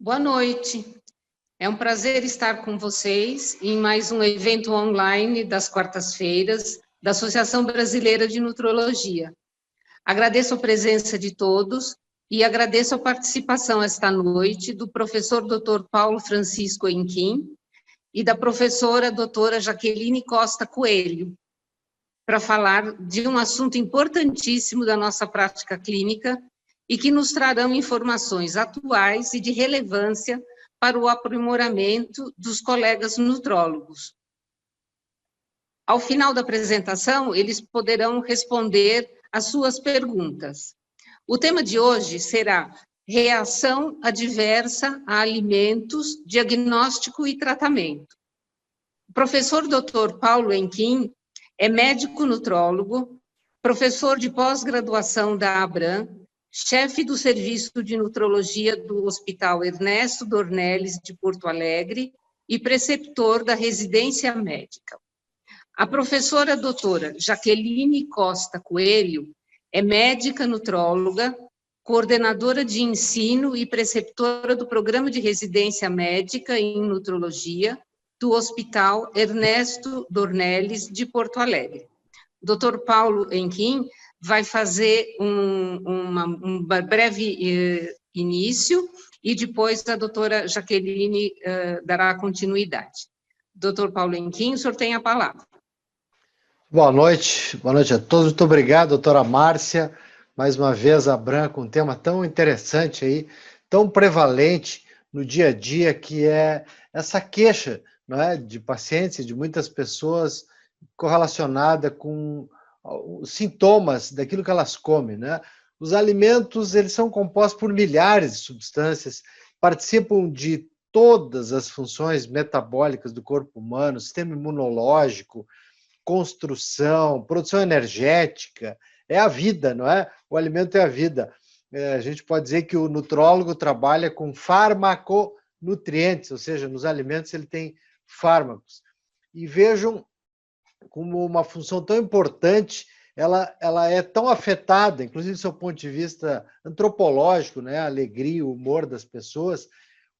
Boa noite. É um prazer estar com vocês em mais um evento online das quartas-feiras da Associação Brasileira de Nutrologia. Agradeço a presença de todos e agradeço a participação esta noite do professor Dr. Paulo Francisco Henquim e da professora doutora Jaqueline Costa Coelho, para falar de um assunto importantíssimo da nossa prática clínica e que nos trarão informações atuais e de relevância para o aprimoramento dos colegas nutrólogos. Ao final da apresentação, eles poderão responder as suas perguntas. O tema de hoje será reação adversa a alimentos, diagnóstico e tratamento. O professor Dr. Paulo Henquim é médico nutrólogo, professor de pós-graduação da ABRAM, chefe do Serviço de Nutrologia do Hospital Ernesto Dornelles de Porto Alegre e preceptor da residência médica. A professora doutora Jaqueline Costa Coelho é médica nutróloga, coordenadora de ensino e preceptora do Programa de Residência Médica em Nutrologia do Hospital Ernesto Dornelles de Porto Alegre. Dr. Paulo Henquim vai fazer um breve início e depois a doutora Jaqueline dará continuidade. Dr. Paulo Henquim, o senhor tem a palavra. Boa noite a todos. Muito obrigado, doutora Márcia. Mais uma vez, a ABRAM com um tema tão interessante aí, tão prevalente no dia a dia, que é essa queixa, não é, de pacientes, de muitas pessoas correlacionada com os sintomas daquilo que elas comem, né? Os alimentos, eles são compostos por milhares de substâncias, participam de todas as funções metabólicas do corpo humano, sistema imunológico, construção, produção energética, é a vida, não é? O alimento é a vida. A gente pode dizer que o nutrólogo trabalha com farmaconutrientes, ou seja, nos alimentos ele tem fármacos. E vejam como uma função tão importante, ela é tão afetada, inclusive do seu ponto de vista antropológico, né, a alegria, o humor das pessoas.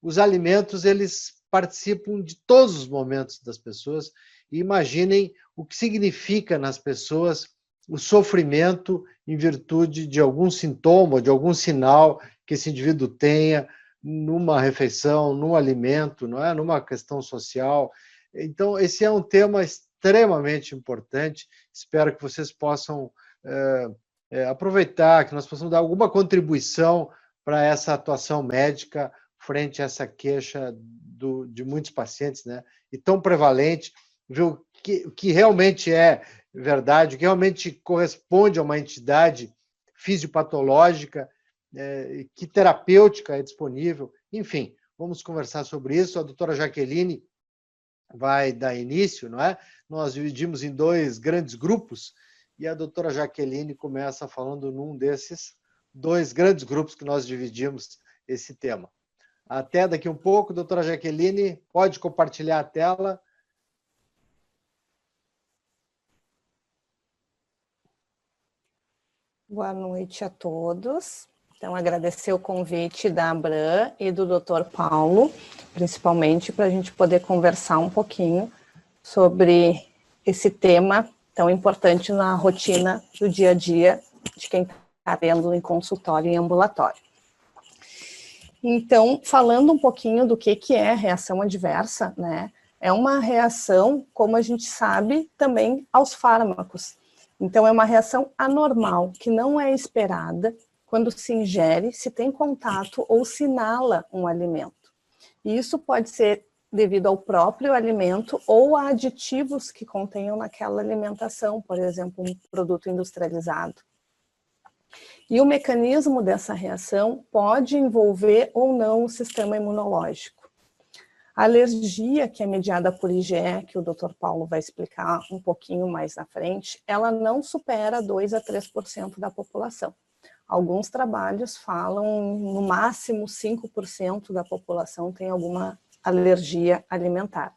Os alimentos, eles participam de todos os momentos das pessoas, e imaginem o que significa nas pessoas o sofrimento em virtude de algum sintoma, de algum sinal que esse indivíduo tenha numa refeição, num alimento, não é? Numa questão social. Então, esse é um tema extremamente importante. Espero que vocês possam aproveitar, que nós possamos dar alguma contribuição para essa atuação médica frente a essa queixa de muitos pacientes, né? E tão prevalente, ver o que realmente é verdade, o que realmente corresponde a uma entidade fisiopatológica, que terapêutica é disponível. Enfim, vamos conversar sobre isso. A doutora Jaqueline vai dar início, não é? Nós dividimos em dois grandes grupos e a doutora Jaqueline começa falando num desses dois grandes grupos que nós dividimos esse tema. Até daqui um pouco, doutora Jaqueline, pode compartilhar a tela. Boa noite a todos. Então, agradecer o convite da ABRAM e do Dr. Paulo, principalmente para a gente poder conversar um pouquinho sobre esse tema tão importante na rotina do dia a dia de quem está vendo em consultório e em ambulatório. Então, falando um pouquinho do que é reação adversa, né? É uma reação, como a gente sabe, também aos fármacos. Então, é uma reação anormal, que não é esperada quando se ingere, se tem contato ou se inala um alimento. E isso pode ser devido ao próprio alimento ou a aditivos que contenham naquela alimentação, por exemplo, um produto industrializado. E o mecanismo dessa reação pode envolver ou não o sistema imunológico. A alergia, que é mediada por IgE, que o Dr. Paulo vai explicar um pouquinho mais na frente, ela não supera 2 a 3% da população. Alguns trabalhos falam no máximo 5% da população tem alguma alergia alimentar.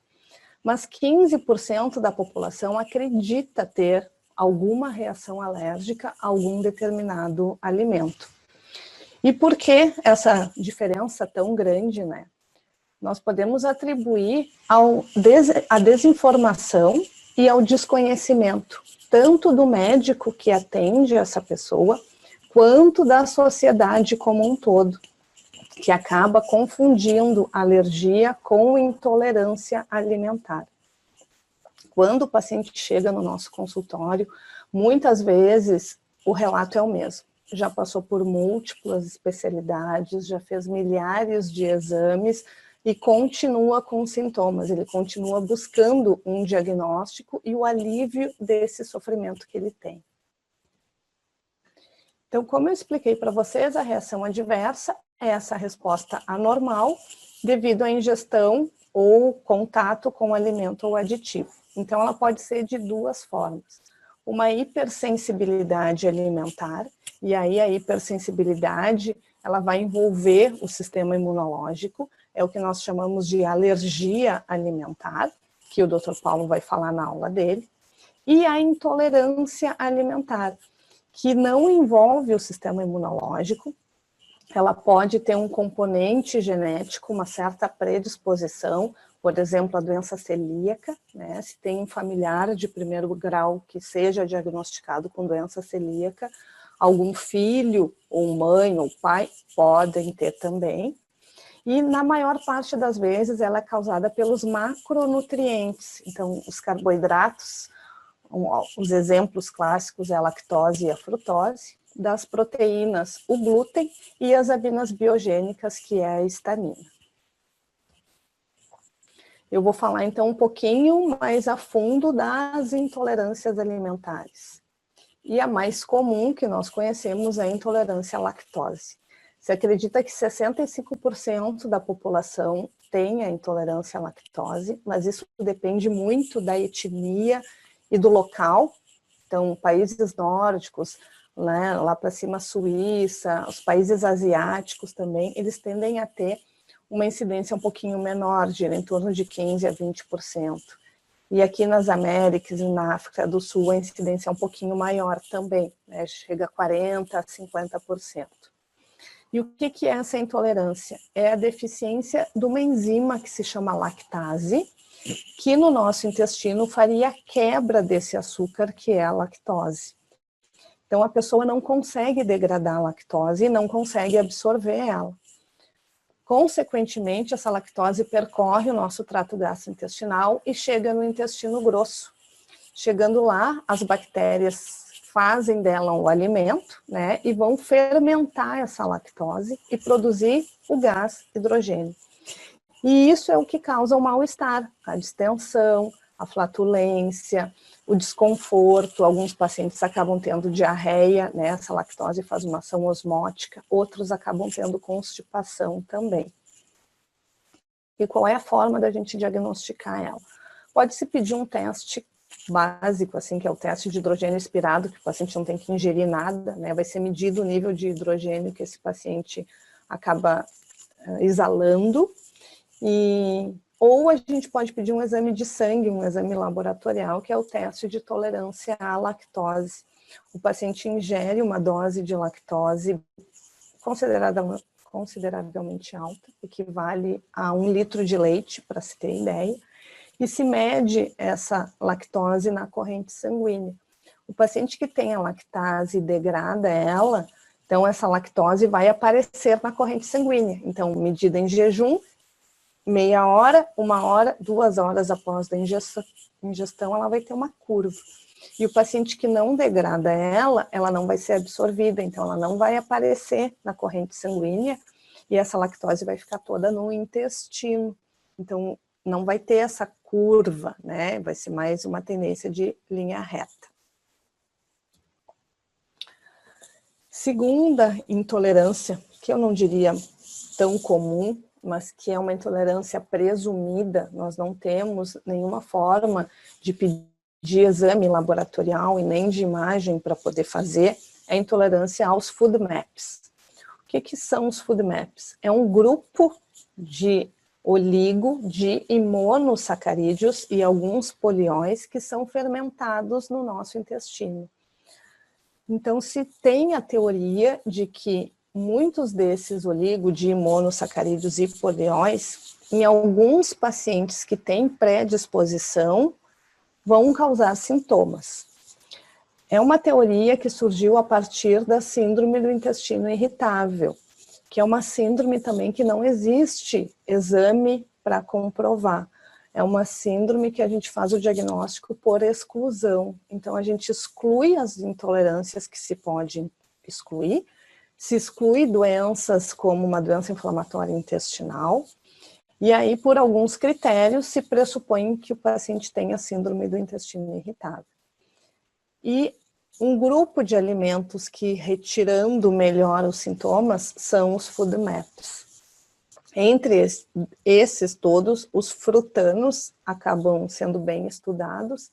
Mas 15% da população acredita ter alguma reação alérgica a algum determinado alimento. E por que essa diferença tão grande, né? Nós podemos atribuir à desinformação e ao desconhecimento, tanto do médico que atende essa pessoa, quanto da sociedade como um todo, que acaba confundindo alergia com intolerância alimentar. Quando o paciente chega no nosso consultório, muitas vezes o relato é o mesmo. Já passou por múltiplas especialidades, já fez milhares de exames e continua com sintomas. Ele continua buscando um diagnóstico e o alívio desse sofrimento que ele tem. Então, como eu expliquei para vocês, a reação adversa é essa resposta anormal devido à ingestão ou contato com o alimento ou aditivo. Então, ela pode ser de duas formas. Uma hipersensibilidade alimentar, e aí a hipersensibilidade, ela vai envolver o sistema imunológico, é o que nós chamamos de alergia alimentar, que o Dr. Paulo vai falar na aula dele, e a intolerância alimentar, que não envolve o sistema imunológico, ela pode ter um componente genético, uma certa predisposição, por exemplo, a doença celíaca, né? Se tem um familiar de primeiro grau que seja diagnosticado com doença celíaca, algum filho, ou mãe, ou pai, podem ter também. E na maior parte das vezes ela é causada pelos macronutrientes, então os carboidratos, os exemplos clássicos é a lactose e a frutose, das proteínas, o glúten e as aminas biogênicas, que é a histamina. Eu vou falar então um pouquinho mais a fundo das intolerâncias alimentares. E a mais comum que nós conhecemos é a intolerância à lactose. Se acredita que 65% da população tem a intolerância à lactose, mas isso depende muito da etnia e do local. Então, países nórdicos, né, lá para cima, Suíça, os países asiáticos também, eles tendem a ter uma incidência um pouquinho menor, em torno de 15% a 20%. E aqui nas Américas e na África do Sul, a incidência é um pouquinho maior também, né, chega a 40% a 50%. E o que é essa intolerância? É a deficiência de uma enzima que se chama lactase, que no nosso intestino faria a quebra desse açúcar, que é a lactose. Então, a pessoa não consegue degradar a lactose e não consegue absorver ela. Consequentemente, essa lactose percorre o nosso trato gastrointestinal e chega no intestino grosso. Chegando lá, as bactérias fazem dela o alimento, né, e vão fermentar essa lactose e produzir o gás hidrogênio. E isso é o que causa o mal-estar, a distensão, a flatulência, o desconforto. Alguns pacientes acabam tendo diarreia, né? Essa lactose faz uma ação osmótica, outros acabam tendo constipação também. E qual é a forma da gente diagnosticar ela? Pode-se pedir um teste básico, assim, que é o teste de hidrogênio expirado, que o paciente não tem que ingerir nada, né? Vai ser medido o nível de hidrogênio que esse paciente acaba exalando. Ou a gente pode pedir um exame de sangue, um exame laboratorial, que é o teste de tolerância à lactose. O paciente ingere uma dose de lactose consideravelmente alta, equivale a 1 litro de leite, para se ter ideia, e se mede essa lactose na corrente sanguínea. O paciente que tem a lactase e degrada ela, então essa lactose vai aparecer na corrente sanguínea. Então, medida em jejum, meia hora, 1 hora, 2 horas após a ingestão, ela vai ter uma curva. E o paciente que não degrada ela não vai ser absorvida, então ela não vai aparecer na corrente sanguínea e essa lactose vai ficar toda no intestino. Então, não vai ter essa curva, né? Vai ser mais uma tendência de linha reta. Segunda intolerância, que eu não diria tão comum, mas que é uma intolerância presumida, nós não temos nenhuma forma de pedir exame laboratorial e nem de imagem para poder fazer, é a intolerância aos food maps. O que são os food maps? É um grupo de oligo de imonossacarídeos e alguns polióis que são fermentados no nosso intestino. Então, se tem a teoria de que muitos desses oligodimonossacarídeos e polióis, em alguns pacientes que têm predisposição, vão causar sintomas. É uma teoria que surgiu a partir da síndrome do intestino irritável, que é uma síndrome também que não existe exame para comprovar. É uma síndrome que a gente faz o diagnóstico por exclusão. Então, a gente exclui as intolerâncias que se pode excluir, se exclui doenças como uma doença inflamatória intestinal, e aí, por alguns critérios, se pressupõe que o paciente tenha síndrome do intestino irritável. E um grupo de alimentos que, retirando melhor os sintomas, são os food maps. Entre esses todos, os frutanos acabam sendo bem estudados,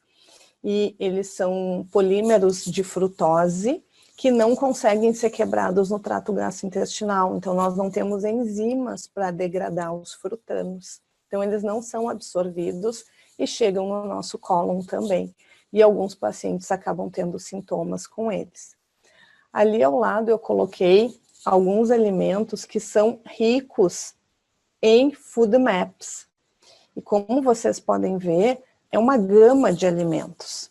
e eles são polímeros de frutose que não conseguem ser quebrados no trato gastrointestinal. Então, nós não temos enzimas para degradar os frutanos. Então, eles não são absorvidos e chegam no nosso cólon também. E alguns pacientes acabam tendo sintomas com eles. Ali ao lado eu coloquei alguns alimentos que são ricos em food maps. E como vocês podem ver, é uma gama de alimentos.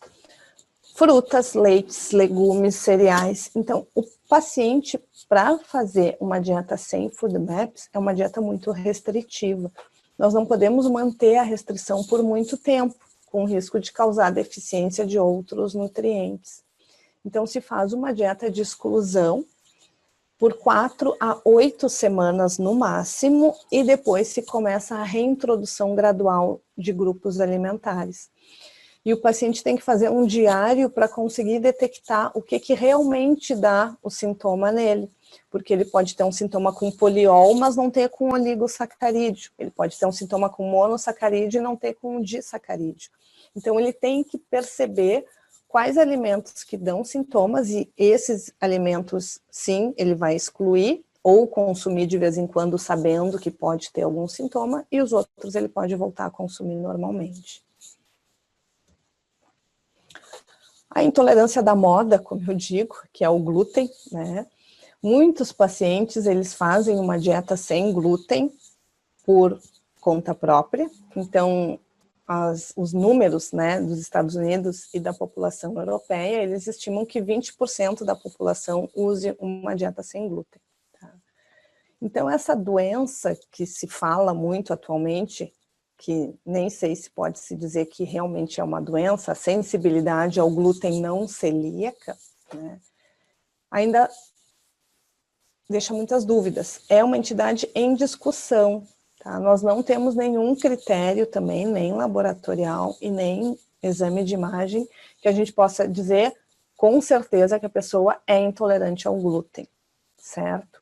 Frutas, leites, legumes, cereais. Então, o paciente, para fazer uma dieta sem food maps, é uma dieta muito restritiva. Nós não podemos manter a restrição por muito tempo, com risco de causar deficiência de outros nutrientes. Então, se faz uma dieta de exclusão por 4 a 8 semanas no máximo, e depois se começa a reintrodução gradual de grupos alimentares. E o paciente tem que fazer um diário para conseguir detectar o que realmente dá o sintoma nele. Porque ele pode ter um sintoma com poliol, mas não ter com oligosacarídeo. Ele pode ter um sintoma com monossacarídeo e não ter com disacarídeo. Então, ele tem que perceber quais alimentos que dão sintomas, e esses alimentos, sim, ele vai excluir ou consumir de vez em quando, sabendo que pode ter algum sintoma, e os outros ele pode voltar a consumir normalmente. A intolerância da moda, como eu digo, que é o glúten, né? Muitos pacientes, eles fazem uma dieta sem glúten por conta própria. Então, os números, né, dos Estados Unidos e da população europeia, eles estimam que 20% da população use uma dieta sem glúten. Tá? Então, essa doença que se fala muito atualmente, que nem sei se pode se dizer que realmente é uma doença, a sensibilidade ao glúten não celíaca, né, ainda deixa muitas dúvidas. É uma entidade em discussão. Tá? Nós não temos nenhum critério também, nem laboratorial e nem exame de imagem, que a gente possa dizer com certeza que a pessoa é intolerante ao glúten, certo?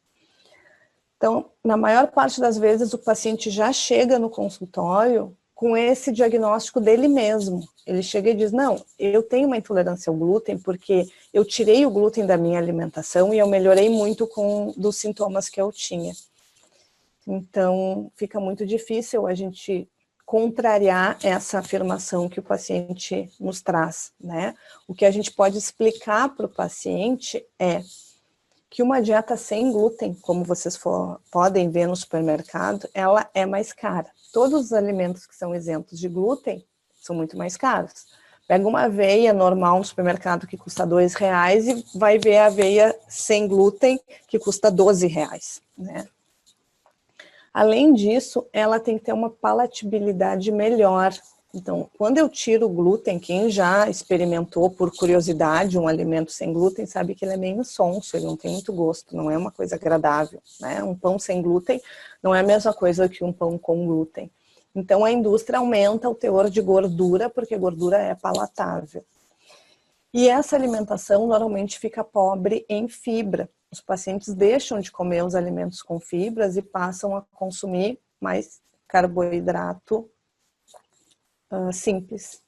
Então, na maior parte das vezes, o paciente já chega no consultório com esse diagnóstico dele mesmo. Ele chega e diz, não, eu tenho uma intolerância ao glúten porque eu tirei o glúten da minha alimentação e eu melhorei muito dos sintomas que eu tinha. Então, fica muito difícil a gente contrariar essa afirmação que o paciente nos traz, né? O que a gente pode explicar para o paciente é que uma dieta sem glúten, como vocês podem ver no supermercado, ela é mais cara. Todos os alimentos que são isentos de glúten são muito mais caros. Pega uma aveia normal no supermercado que custa R$2 e vai ver a aveia sem glúten que custa R$12, né? Além disso, ela tem que ter uma palatabilidade melhor. Então, quando eu tiro o glúten, quem já experimentou por curiosidade um alimento sem glúten, sabe que ele é meio sonso, ele não tem muito gosto, não é uma coisa agradável, né? Um pão sem glúten não é a mesma coisa que um pão com glúten. Então, a indústria aumenta o teor de gordura, porque gordura é palatável. E essa alimentação normalmente fica pobre em fibra. Os pacientes deixam de comer os alimentos com fibras e passam a consumir mais carboidrato simples.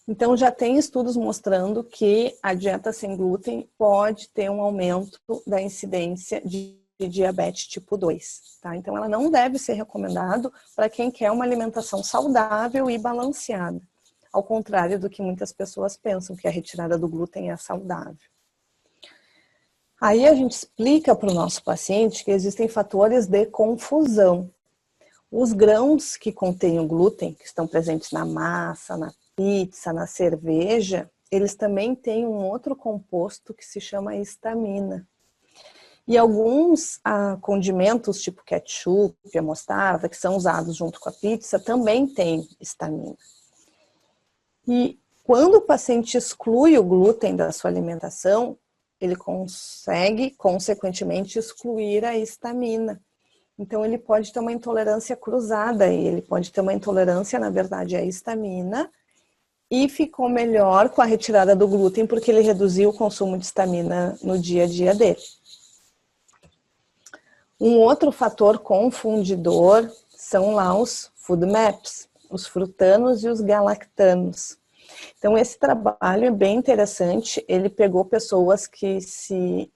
Então, já tem estudos mostrando que a dieta sem glúten pode ter um aumento da incidência de diabetes tipo 2. Tá? Então, ela não deve ser recomendada para quem quer uma alimentação saudável e balanceada. Ao contrário do que muitas pessoas pensam, que a retirada do glúten é saudável. Aí a gente explica para o nosso paciente que existem fatores de confusão. Os grãos que contêm o glúten, que estão presentes na massa, na pizza, na cerveja, eles também têm um outro composto que se chama histamina. E alguns condimentos, tipo ketchup, a mostarda, que são usados junto com a pizza, também têm histamina. E quando o paciente exclui o glúten da sua alimentação, ele consegue, consequentemente, excluir a histamina. Então, ele pode ter uma intolerância cruzada, e ele pode ter uma intolerância, na verdade, à histamina, e ficou melhor com a retirada do glúten, porque ele reduziu o consumo de histamina no dia a dia dele. Um outro fator confundidor são lá os food maps, os frutanos e os galactanos. Então, esse trabalho é bem interessante. Ele pegou pessoas que se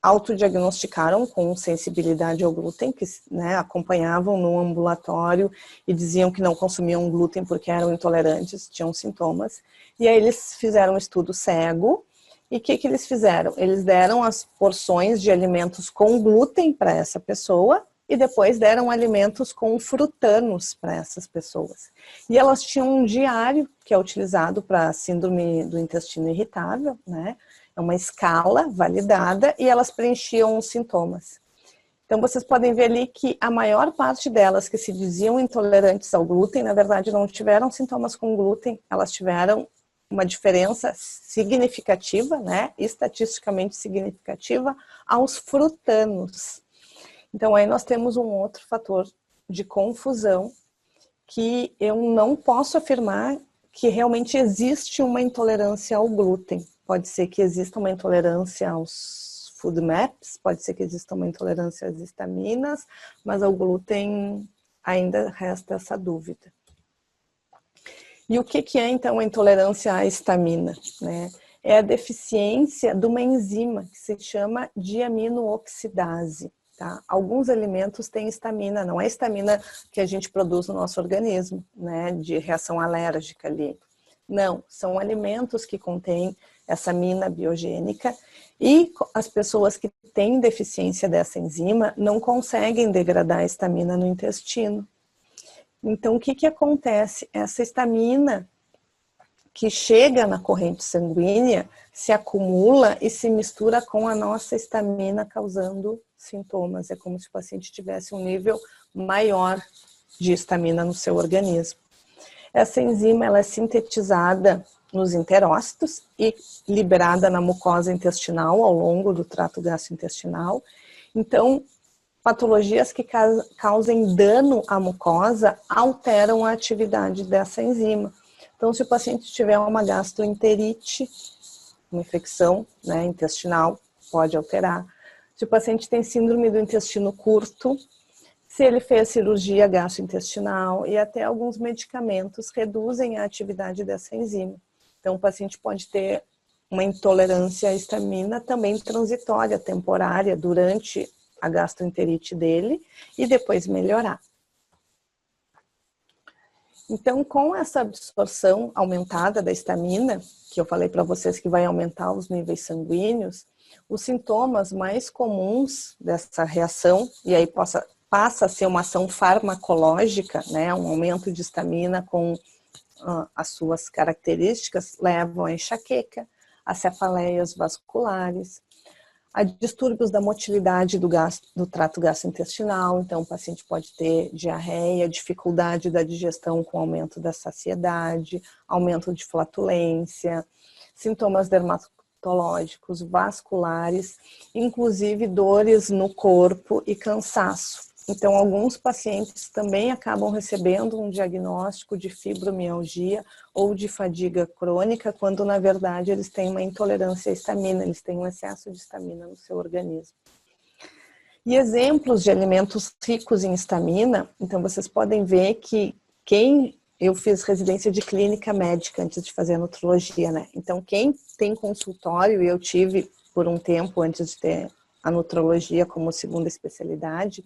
autodiagnosticaram com sensibilidade ao glúten, que, né, acompanhavam no ambulatório e diziam que não consumiam glúten porque eram intolerantes, tinham sintomas. E aí eles fizeram um estudo cego. E o que eles fizeram? Eles deram as porções de alimentos com glúten para essa pessoa e depois deram alimentos com frutanos para essas pessoas. E elas tinham um diário que é utilizado para síndrome do intestino irritável, né? É uma escala validada e elas preenchiam os sintomas. Então vocês podem ver ali que a maior parte delas que se diziam intolerantes ao glúten, na verdade não tiveram sintomas com glúten, elas tiveram uma diferença significativa, né, estatisticamente significativa, aos frutanos. Então aí nós temos um outro fator de confusão que eu não posso afirmar que realmente existe uma intolerância ao glúten. Pode ser que exista uma intolerância aos food maps, pode ser que exista uma intolerância às histaminas, mas ao glúten ainda resta essa dúvida. E o que é, então, a intolerância à histamina, né? É a deficiência de uma enzima que se chama diaminooxidase, tá? Alguns alimentos têm histamina, não é a histamina que a gente produz no nosso organismo, né, de reação alérgica ali. Não, são alimentos que contêm essa amina biogênica e as pessoas que têm deficiência dessa enzima não conseguem degradar a histamina no intestino. Então, o que acontece? Essa histamina que chega na corrente sanguínea se acumula e se mistura com a nossa histamina, causando sintomas. É como se o paciente tivesse um nível maior de histamina no seu organismo. Essa enzima ela é sintetizada nos enterócitos e liberada na mucosa intestinal ao longo do trato gastrointestinal. Então, patologias que causem dano à mucosa alteram a atividade dessa enzima. Então, se o paciente tiver uma gastroenterite, uma infecção, né, intestinal, pode alterar. Se o paciente tem síndrome do intestino curto, se ele fez cirurgia gastrointestinal e até alguns medicamentos reduzem a atividade dessa enzima. Então, o paciente pode ter uma intolerância à histamina também transitória, temporária, durante a gastroenterite dele e depois melhorar. Então, com essa absorção aumentada da histamina, que eu falei para vocês que vai aumentar os níveis sanguíneos, os sintomas mais comuns dessa reação, e aí passa a ser uma ação farmacológica, né, um aumento de histamina com as suas características, levam a enxaqueca, a cefaleias vasculares, a distúrbios da motilidade do trato gastrointestinal. Então o paciente pode ter diarreia, dificuldade da digestão com aumento da saciedade, aumento de flatulência, sintomas dermatológicos, vasculares, inclusive dores no corpo e cansaço. Então, alguns pacientes também acabam recebendo um diagnóstico de fibromialgia ou de fadiga crônica, quando na verdade eles têm uma intolerância à histamina, eles têm um excesso de histamina no seu organismo. E exemplos de alimentos ricos em histamina, então vocês podem ver que eu fiz residência de clínica médica antes de fazer a nutrologia, né? Então, quem tem consultório, e eu tive por um tempo antes de ter a nutrologia como segunda especialidade,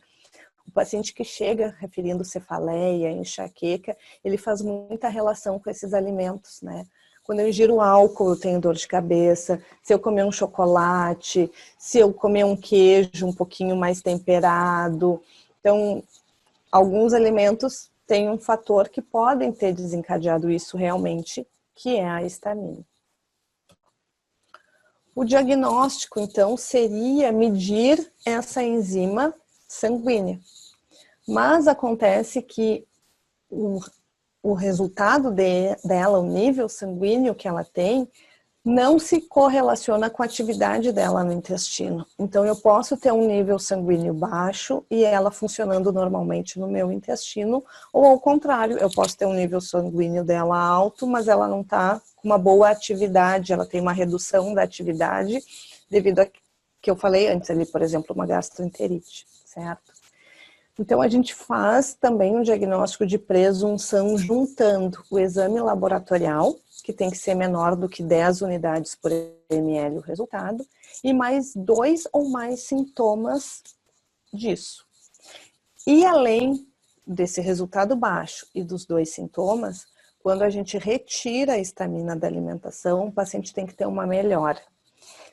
o paciente que chega referindo cefaleia, enxaqueca, ele faz muita relação com esses alimentos, né? Quando eu ingiro álcool, eu tenho dor de cabeça. Se eu comer um chocolate, se eu comer um queijo um pouquinho mais temperado. Então, alguns alimentos têm um fator que podem ter desencadeado isso realmente, que é a histamina. O diagnóstico, então, seria medir essa enzima sanguínea. Mas acontece que o resultado dela, o nível sanguíneo que ela tem, não se correlaciona com a atividade dela no intestino. Então, eu posso ter um nível sanguíneo baixo e ela funcionando normalmente no meu intestino, ou ao contrário, eu posso ter um nível sanguíneo dela alto, mas ela não está com uma boa atividade, ela tem uma redução da atividade devido a que eu falei antes ali, por exemplo, uma gastroenterite, certo? Então, a gente faz também um diagnóstico de presunção juntando o exame laboratorial, que tem que ser menor do que 10 unidades por ml o resultado, e mais 2 ou mais sintomas disso. E além desse resultado baixo e dos 2 sintomas, quando a gente retira a histamina da alimentação, o paciente tem que ter uma melhora.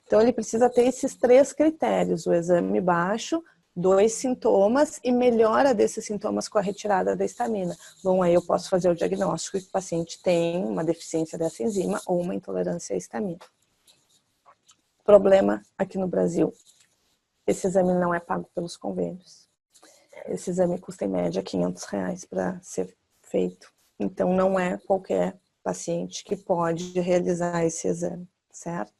Então, ele precisa ter esses 3 critérios, o exame baixo, 2 sintomas e melhora desses sintomas com a retirada da histamina. Bom, aí eu posso fazer o diagnóstico que o paciente tem uma deficiência dessa enzima ou uma intolerância à histamina. Problema aqui no Brasil, esse exame não é pago pelos convênios. Esse exame custa em média R$500 para ser feito. Então, não é qualquer paciente que pode realizar esse exame, certo?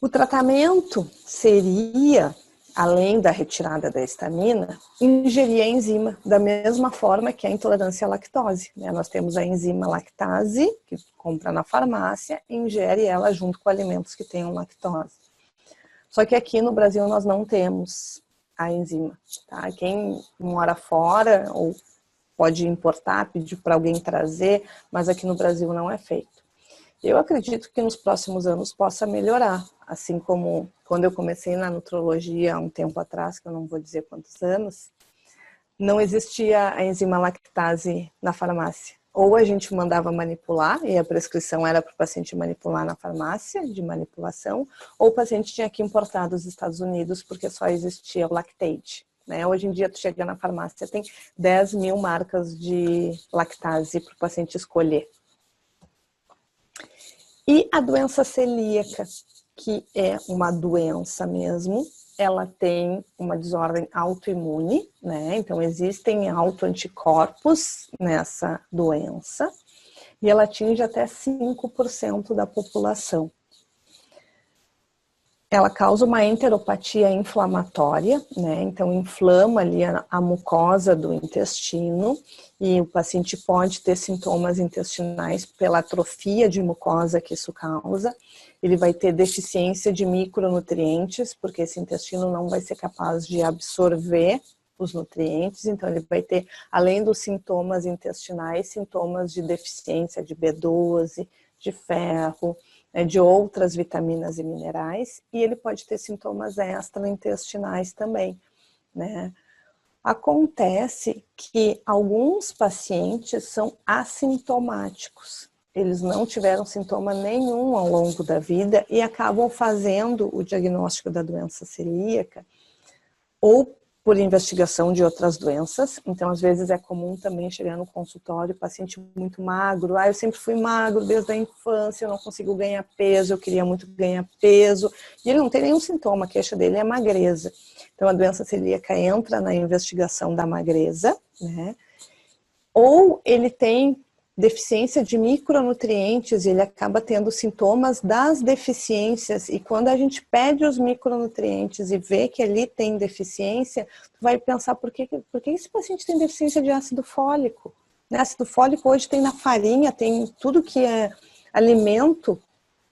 O tratamento seria, além da retirada da histamina, ingerir a enzima, da mesma forma que a intolerância à lactose. Nós temos a enzima lactase, que compra na farmácia, e ingere ela junto com alimentos que tenham lactose. Só que aqui no Brasil nós não temos a enzima. Tá? Quem mora fora ou pode importar, pedir para alguém trazer, mas aqui no Brasil não é feito. Eu acredito que nos próximos anos possa melhorar, assim como quando eu comecei na nutrologia há um tempo atrás, que eu não vou dizer quantos anos, não existia a enzima lactase na farmácia. Ou a gente mandava manipular, e a prescrição era para o paciente manipular na farmácia, de manipulação, ou o paciente tinha que importar dos Estados Unidos, porque só existia o Lactaid. Né? Hoje em dia, tu chega na farmácia, tem 10 mil marcas de lactase para o paciente escolher. E a doença celíaca, que é uma doença mesmo, ela tem uma desordem autoimune, né? Então existem autoanticorpos nessa doença e ela atinge até 5% da população. Ela causa uma enteropatia inflamatória, né? Então inflama ali a mucosa do intestino e o paciente pode ter sintomas intestinais pela atrofia de mucosa que isso causa. Ele vai ter deficiência de micronutrientes, porque esse intestino não vai ser capaz de absorver os nutrientes, então ele vai ter, além dos sintomas intestinais, sintomas de deficiência de B12, de ferro, de outras vitaminas e minerais, e ele pode ter sintomas extraintestinais também, né? Acontece que alguns pacientes são assintomáticos, eles não tiveram sintoma nenhum ao longo da vida e acabam fazendo o diagnóstico da doença celíaca ou por investigação de outras doenças. Então, às vezes é comum também chegar no consultório, paciente muito magro, eu sempre fui magro desde a infância, eu não consigo ganhar peso, eu queria muito ganhar peso, e ele não tem nenhum sintoma, a queixa dele é magreza. Então, a doença celíaca entra na investigação da magreza, né? Ou ele tem deficiência de micronutrientes, ele acaba tendo sintomas das deficiências, e quando a gente pede os micronutrientes e vê que ali tem deficiência, tu vai pensar por que esse paciente tem deficiência de ácido fólico? Né? Ácido fólico hoje tem na farinha, tem tudo que é alimento,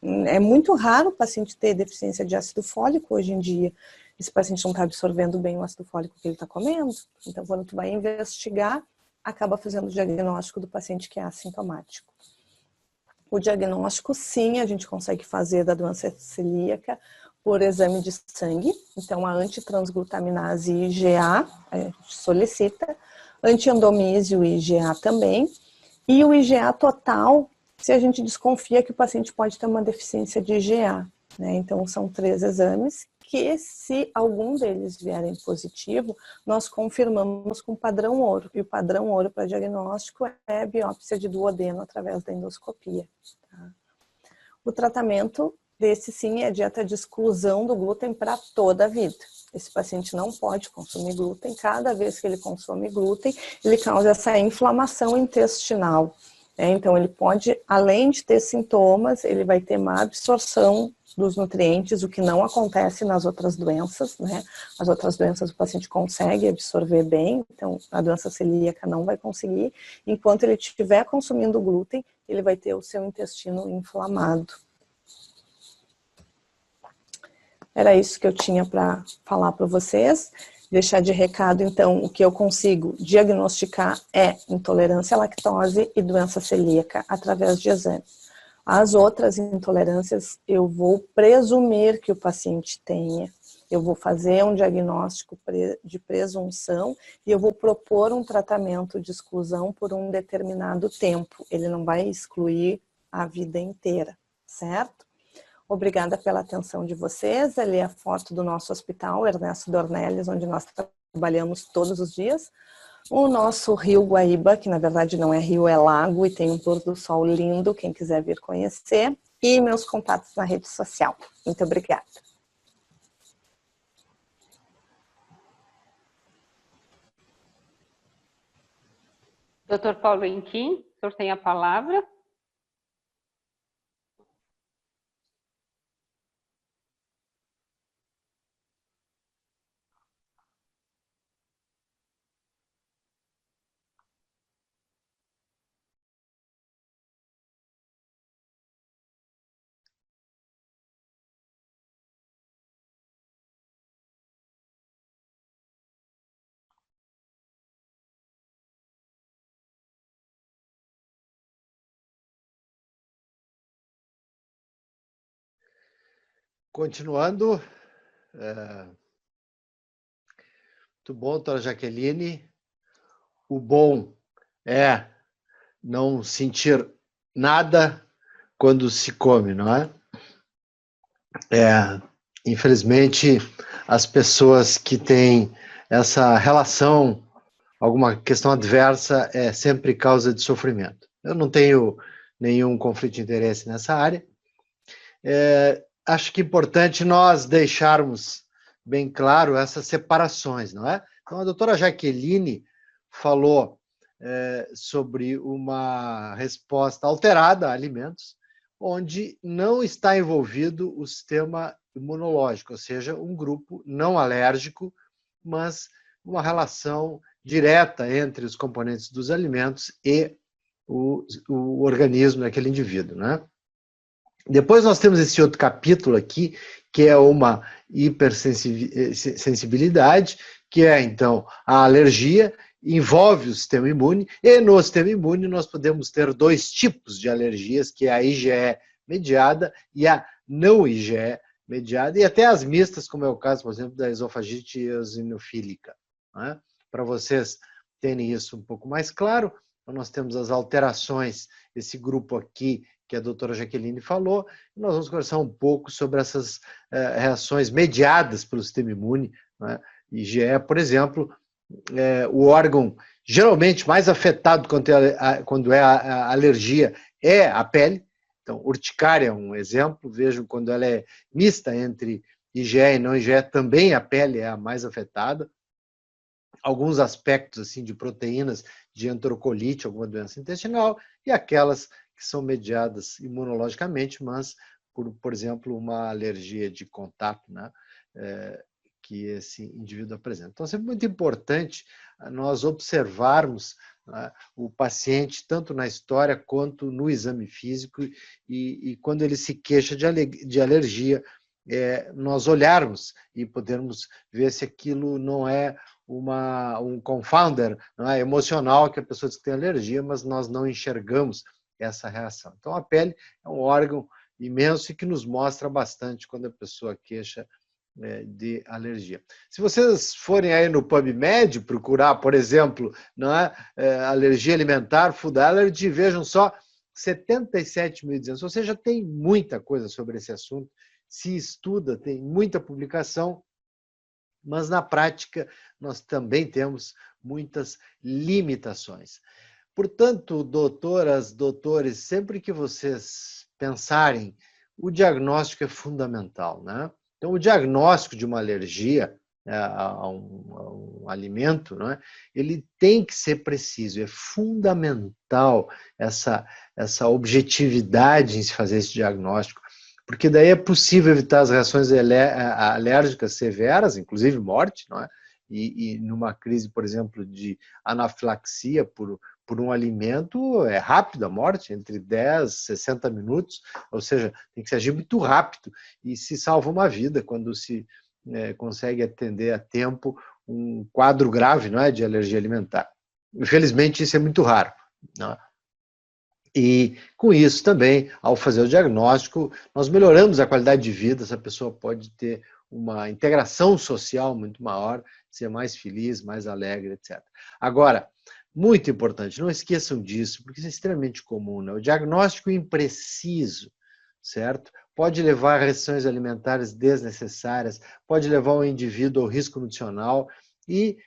é muito raro o paciente ter deficiência de ácido fólico hoje em dia. Esse paciente não está absorvendo bem o ácido fólico que ele está comendo, então quando tu vai investigar, acaba fazendo o diagnóstico do paciente que é assintomático. O diagnóstico, sim, a gente consegue fazer da doença celíaca por exame de sangue. Então, a antitransglutaminase IgA, a gente solicita, antiendomísio IgA também, e o IgA total se a gente desconfia que o paciente pode ter uma deficiência de IgA, né? Então, são 3 exames que, se algum deles vierem positivo, nós confirmamos com o padrão ouro. E o padrão ouro para diagnóstico é a biópsia de duodeno através da endoscopia. Tá? O tratamento desse, sim, é a dieta de exclusão do glúten para toda a vida. Esse paciente não pode consumir glúten. Cada vez que ele consome glúten, ele causa essa inflamação intestinal. Então, ele pode, além de ter sintomas, ele vai ter má absorção dos nutrientes, o que não acontece nas outras doenças, né? As outras doenças o paciente consegue absorver bem, então a doença celíaca não vai conseguir. Enquanto ele estiver consumindo glúten, ele vai ter o seu intestino inflamado. Era isso que eu tinha para falar para vocês. Deixar de recado, então, o que eu consigo diagnosticar é intolerância à lactose e doença celíaca através de exame. As outras intolerâncias, eu vou presumir que o paciente tenha. Eu vou fazer um diagnóstico de presunção e eu vou propor um tratamento de exclusão por um determinado tempo. Ele não vai excluir a vida inteira, certo? Obrigada pela atenção de vocês. Ali é a foto do nosso hospital, Ernesto Dornelles, onde nós trabalhamos todos os dias. O nosso rio Guaíba, que na verdade não é rio, é lago, e tem um pôr do sol lindo, quem quiser vir conhecer. E meus contatos na rede social. Muito obrigada. Dr. Paulo Inquim, o senhor tem a palavra. Continuando, muito bom, doutora Jaqueline. O bom é não sentir nada quando se come, não é? Infelizmente, as pessoas que têm essa relação, alguma questão adversa, é sempre causa de sofrimento. Eu não tenho nenhum conflito de interesse nessa área. Acho que é importante nós deixarmos bem claro essas separações, não é? Então, a doutora Jaqueline falou sobre uma resposta alterada a alimentos, onde não está envolvido o sistema imunológico, ou seja, um grupo não alérgico, mas uma relação direta entre os componentes dos alimentos e o organismo daquele indivíduo, né? Depois nós temos esse outro capítulo aqui, que é uma hipersensibilidade, que é, então, a alergia, envolve o sistema imune, e no sistema imune nós podemos ter 2 tipos de alergias, que é a IgE mediada e a não IgE mediada, e até as mistas, como é o caso, por exemplo, da esofagite eosinofílica. Né? Para vocês terem isso um pouco mais claro, então nós temos as alterações, esse grupo aqui, que a doutora Jaqueline falou, e nós vamos conversar um pouco sobre essas reações mediadas pelo sistema imune. Né? IgE, por exemplo, o órgão geralmente mais afetado quando é a alergia é a pele. Então, urticária é um exemplo, vejam quando ela é mista entre IgE e não IgE, também a pele é a mais afetada. Alguns aspectos assim de proteínas de enterocolite, alguma doença intestinal, e aquelas que são mediadas imunologicamente, mas por exemplo, uma alergia de contato, né, que esse indivíduo apresenta. Então, é sempre muito importante nós observarmos, né, o paciente, tanto na história quanto no exame físico, e quando ele se queixa de alergia, nós olharmos e podermos ver se aquilo não é um confounder, não é, emocional, que a pessoa diz que tem alergia, mas nós não enxergamos essa reação. Então, a pele é um órgão imenso e que nos mostra bastante quando a pessoa queixa de alergia. Se vocês forem aí no PubMed procurar, por exemplo, não é, alergia alimentar, food allergy, vejam só, 77.200, ou seja, tem muita coisa sobre esse assunto, se estuda, tem muita publicação, mas na prática nós também temos muitas limitações. Portanto, doutoras, doutores, sempre que vocês pensarem, o diagnóstico é fundamental, né? Então, o diagnóstico de uma alergia a um alimento, né, ele tem que ser preciso, é fundamental essa objetividade em se fazer esse diagnóstico, porque daí é possível evitar as reações alérgicas severas, inclusive morte, não é? E numa crise, por exemplo, de anafilaxia por um alimento, é rápida a morte, entre 10 e 60 minutos, ou seja, tem que se agir muito rápido, e se salva uma vida quando se consegue atender a tempo um quadro grave, não é, de alergia alimentar. Infelizmente, isso é muito raro, não é? E com isso também, ao fazer o diagnóstico, nós melhoramos a qualidade de vida, essa pessoa pode ter uma integração social muito maior, ser mais feliz, mais alegre, etc. Agora, muito importante, não esqueçam disso, porque isso é extremamente comum, né? O diagnóstico impreciso, certo? Pode levar a restrições alimentares desnecessárias, pode levar o indivíduo ao risco nutricional e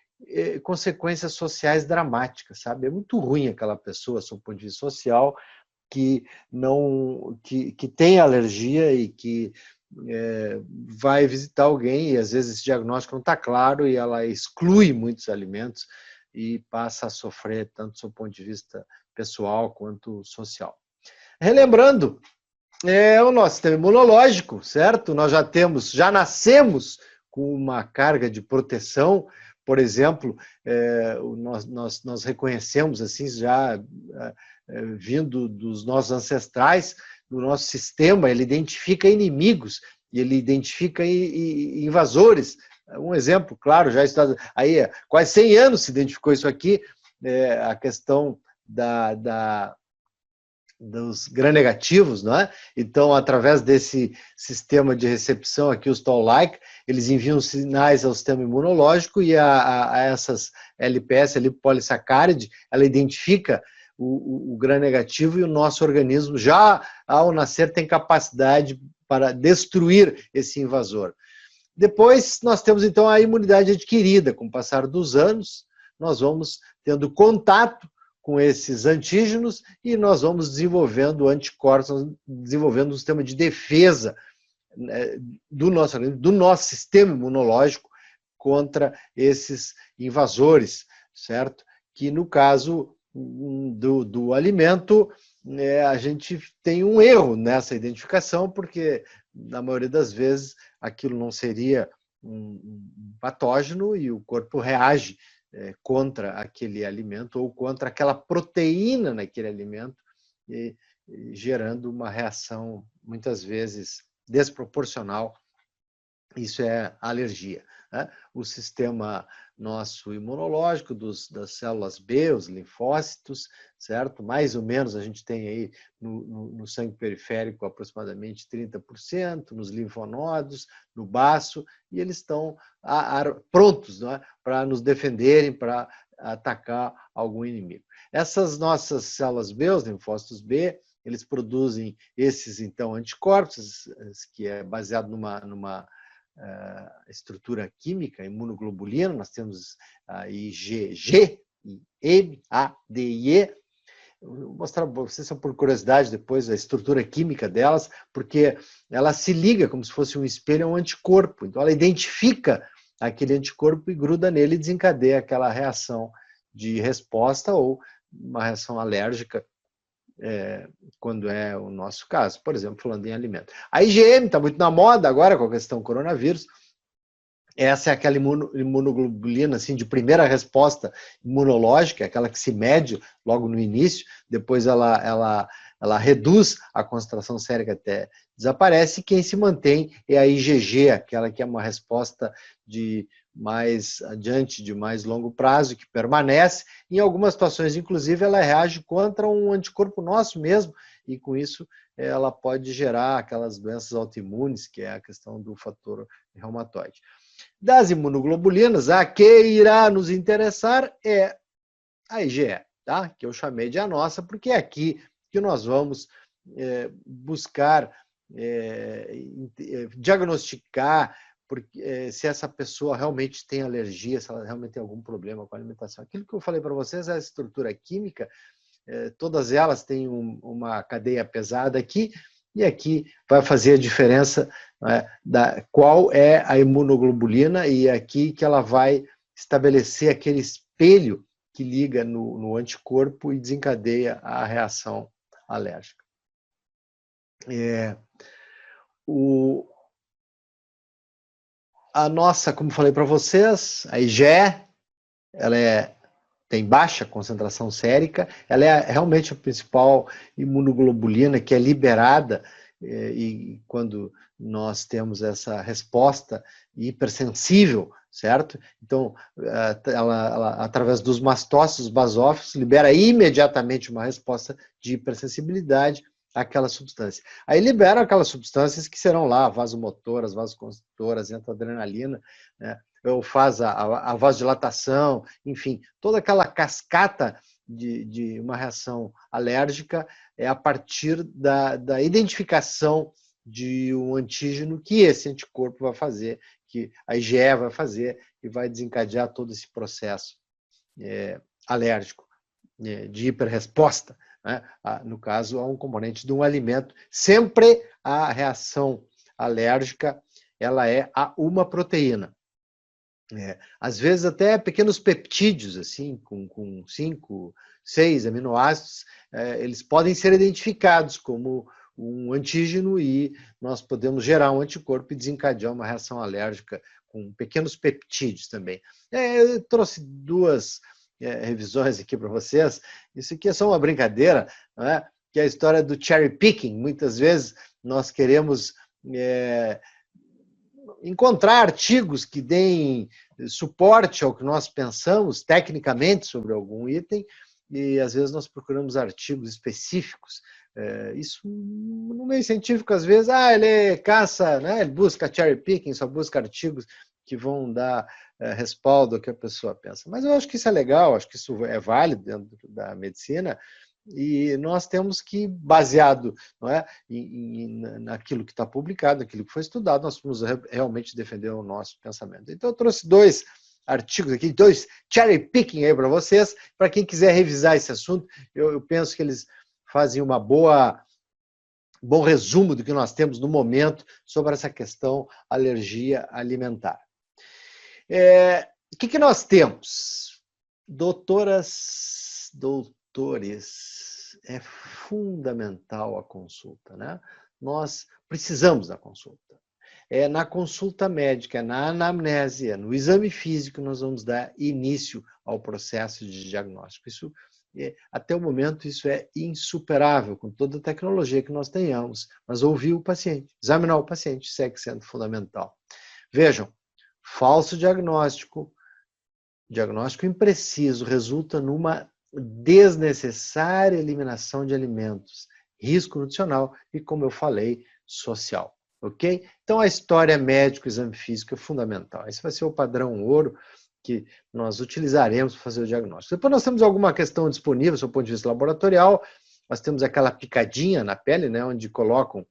consequências sociais dramáticas, sabe? É muito ruim aquela pessoa, sob o ponto de vista social, que tem alergia e que vai visitar alguém e às vezes esse diagnóstico não está claro e ela exclui muitos alimentos e passa a sofrer tanto do ponto de vista pessoal quanto social. Relembrando, o nosso sistema imunológico, certo? Nós já nascemos com uma carga de proteção. Por exemplo, nós reconhecemos, assim, já vindo dos nossos ancestrais, do nosso sistema, ele identifica inimigos, ele identifica invasores. Um exemplo, claro, já está aí, há quase 100 anos se identificou isso aqui, a questão dos gram-negativos, não é? Então, através desse sistema de recepção aqui, os Toll-like, eles enviam sinais ao sistema imunológico e a essas LPS, lipopolissaccáride, ela identifica o gram-negativo e o nosso organismo, já ao nascer, tem capacidade para destruir esse invasor. Depois, nós temos, então, a imunidade adquirida. Com o passar dos anos, nós vamos tendo contato com esses antígenos e nós vamos desenvolvendo anticorpos, desenvolvendo um sistema de defesa do nosso sistema imunológico contra esses invasores, certo? Que no caso do alimento, a gente tem um erro nessa identificação, porque na maioria das vezes aquilo não seria um patógeno e o corpo reage contra aquele alimento ou contra aquela proteína naquele alimento, gerando uma reação muitas vezes desproporcional. Isso é alergia, né? O sistema nosso imunológico das células B, os linfócitos, certo? Mais ou menos a gente tem aí no sangue periférico aproximadamente 30%, nos linfonodos, no baço, e eles estão prontos, não é? Para nos defenderem, para atacar algum inimigo. Essas nossas células B, os linfócitos B, eles produzem esses, então, anticorpos, que é baseado numa estrutura química, imunoglobulina. Nós temos a IgG, M, A, D e E. Vou mostrar para vocês, só por curiosidade, depois a estrutura química delas, porque ela se liga como se fosse um espelho a um anticorpo. Então, ela identifica aquele anticorpo e gruda nele e desencadeia aquela reação de resposta ou uma reação alérgica, quando é o nosso caso, por exemplo, falando em alimento. A IgM está muito na moda agora com a questão coronavírus. Essa é aquela imunoglobulina assim, de primeira resposta imunológica, aquela que se mede logo no início, depois ela reduz a concentração sérica até desaparece, e quem se mantém é a IgG, aquela que é uma resposta de mais adiante, de mais longo prazo, que permanece. Em algumas situações, inclusive, ela reage contra um anticorpo nosso mesmo, e com isso ela pode gerar aquelas doenças autoimunes, que é a questão do fator reumatoide. Das imunoglobulinas, a que irá nos interessar é a IgE, tá? Que eu chamei de a nossa, porque aqui que nós vamos buscar diagnosticar se essa pessoa realmente tem alergia, se ela realmente tem algum problema com a alimentação. Aquilo que eu falei para vocês é a estrutura química, todas elas têm uma cadeia pesada aqui, e aqui vai fazer a diferença, né, qual é a imunoglobulina, e aqui que ela vai estabelecer aquele espelho que liga no anticorpo e desencadeia a reação alérgica. A nossa, como falei para vocês, a IgE, ela tem baixa concentração sérica, ela é realmente a principal imunoglobulina que é liberada e quando nós temos essa resposta hipersensível, certo? Então, ela através dos mastócitos basófilos, libera imediatamente uma resposta de hipersensibilidade àquela substância. Aí liberam aquelas substâncias que serão lá, vasomotoras, vasoconstritoras, entra adrenalina, né? Ou faz a vasodilatação, enfim, toda aquela cascata de uma reação alérgica é a partir da identificação de um antígeno que esse anticorpo vai fazer, que a IgE vai fazer e vai desencadear todo esse processo alérgico, de hiperresposta, né? No caso, a um componente de um alimento. Sempre a reação alérgica ela é a uma proteína. Às vezes até pequenos peptídeos, assim, com 5, 6 aminoácidos, eles podem ser identificados como um antígeno e nós podemos gerar um anticorpo e desencadear uma reação alérgica com pequenos peptídeos também. Eu trouxe 2 revisões aqui para vocês. Isso aqui é só uma brincadeira, não é? Que é a história do cherry picking. Muitas vezes nós queremos encontrar artigos que deem suporte ao que nós pensamos tecnicamente sobre algum item, e às vezes nós procuramos artigos específicos. Isso no meio científico, às vezes, ele caça, né? Ele busca cherry picking, só busca artigos que vão dar respaldo ao que a pessoa pensa. Mas eu acho que isso é legal, acho que isso é válido dentro da medicina, e nós temos que, baseado, não é, naquilo que está publicado, naquilo que foi estudado, nós vamos realmente defender o nosso pensamento. Então eu trouxe 2 artigos aqui, 2 cherry picking aí para vocês, para quem quiser revisar esse assunto. Eu penso que eles fazem bom resumo do que nós temos no momento sobre essa questão alergia alimentar. O que nós temos? Doutores, é fundamental a consulta, né? Nós precisamos da consulta. Na consulta médica, na anamnese, no exame físico, nós vamos dar início ao processo de diagnóstico. Isso, até o momento, isso é insuperável, com toda a tecnologia que nós tenhamos. Mas ouvir o paciente, examinar o paciente, segue sendo fundamental. Vejam, falso diagnóstico impreciso, resulta numa desnecessária eliminação de alimentos, risco nutricional e, como eu falei, social. Ok? Então, a história médica, o exame físico é fundamental. Esse vai ser o padrão ouro que nós utilizaremos para fazer o diagnóstico. Depois nós temos alguma questão disponível, do ponto de vista laboratorial. Nós temos aquela picadinha na pele, né, onde colocam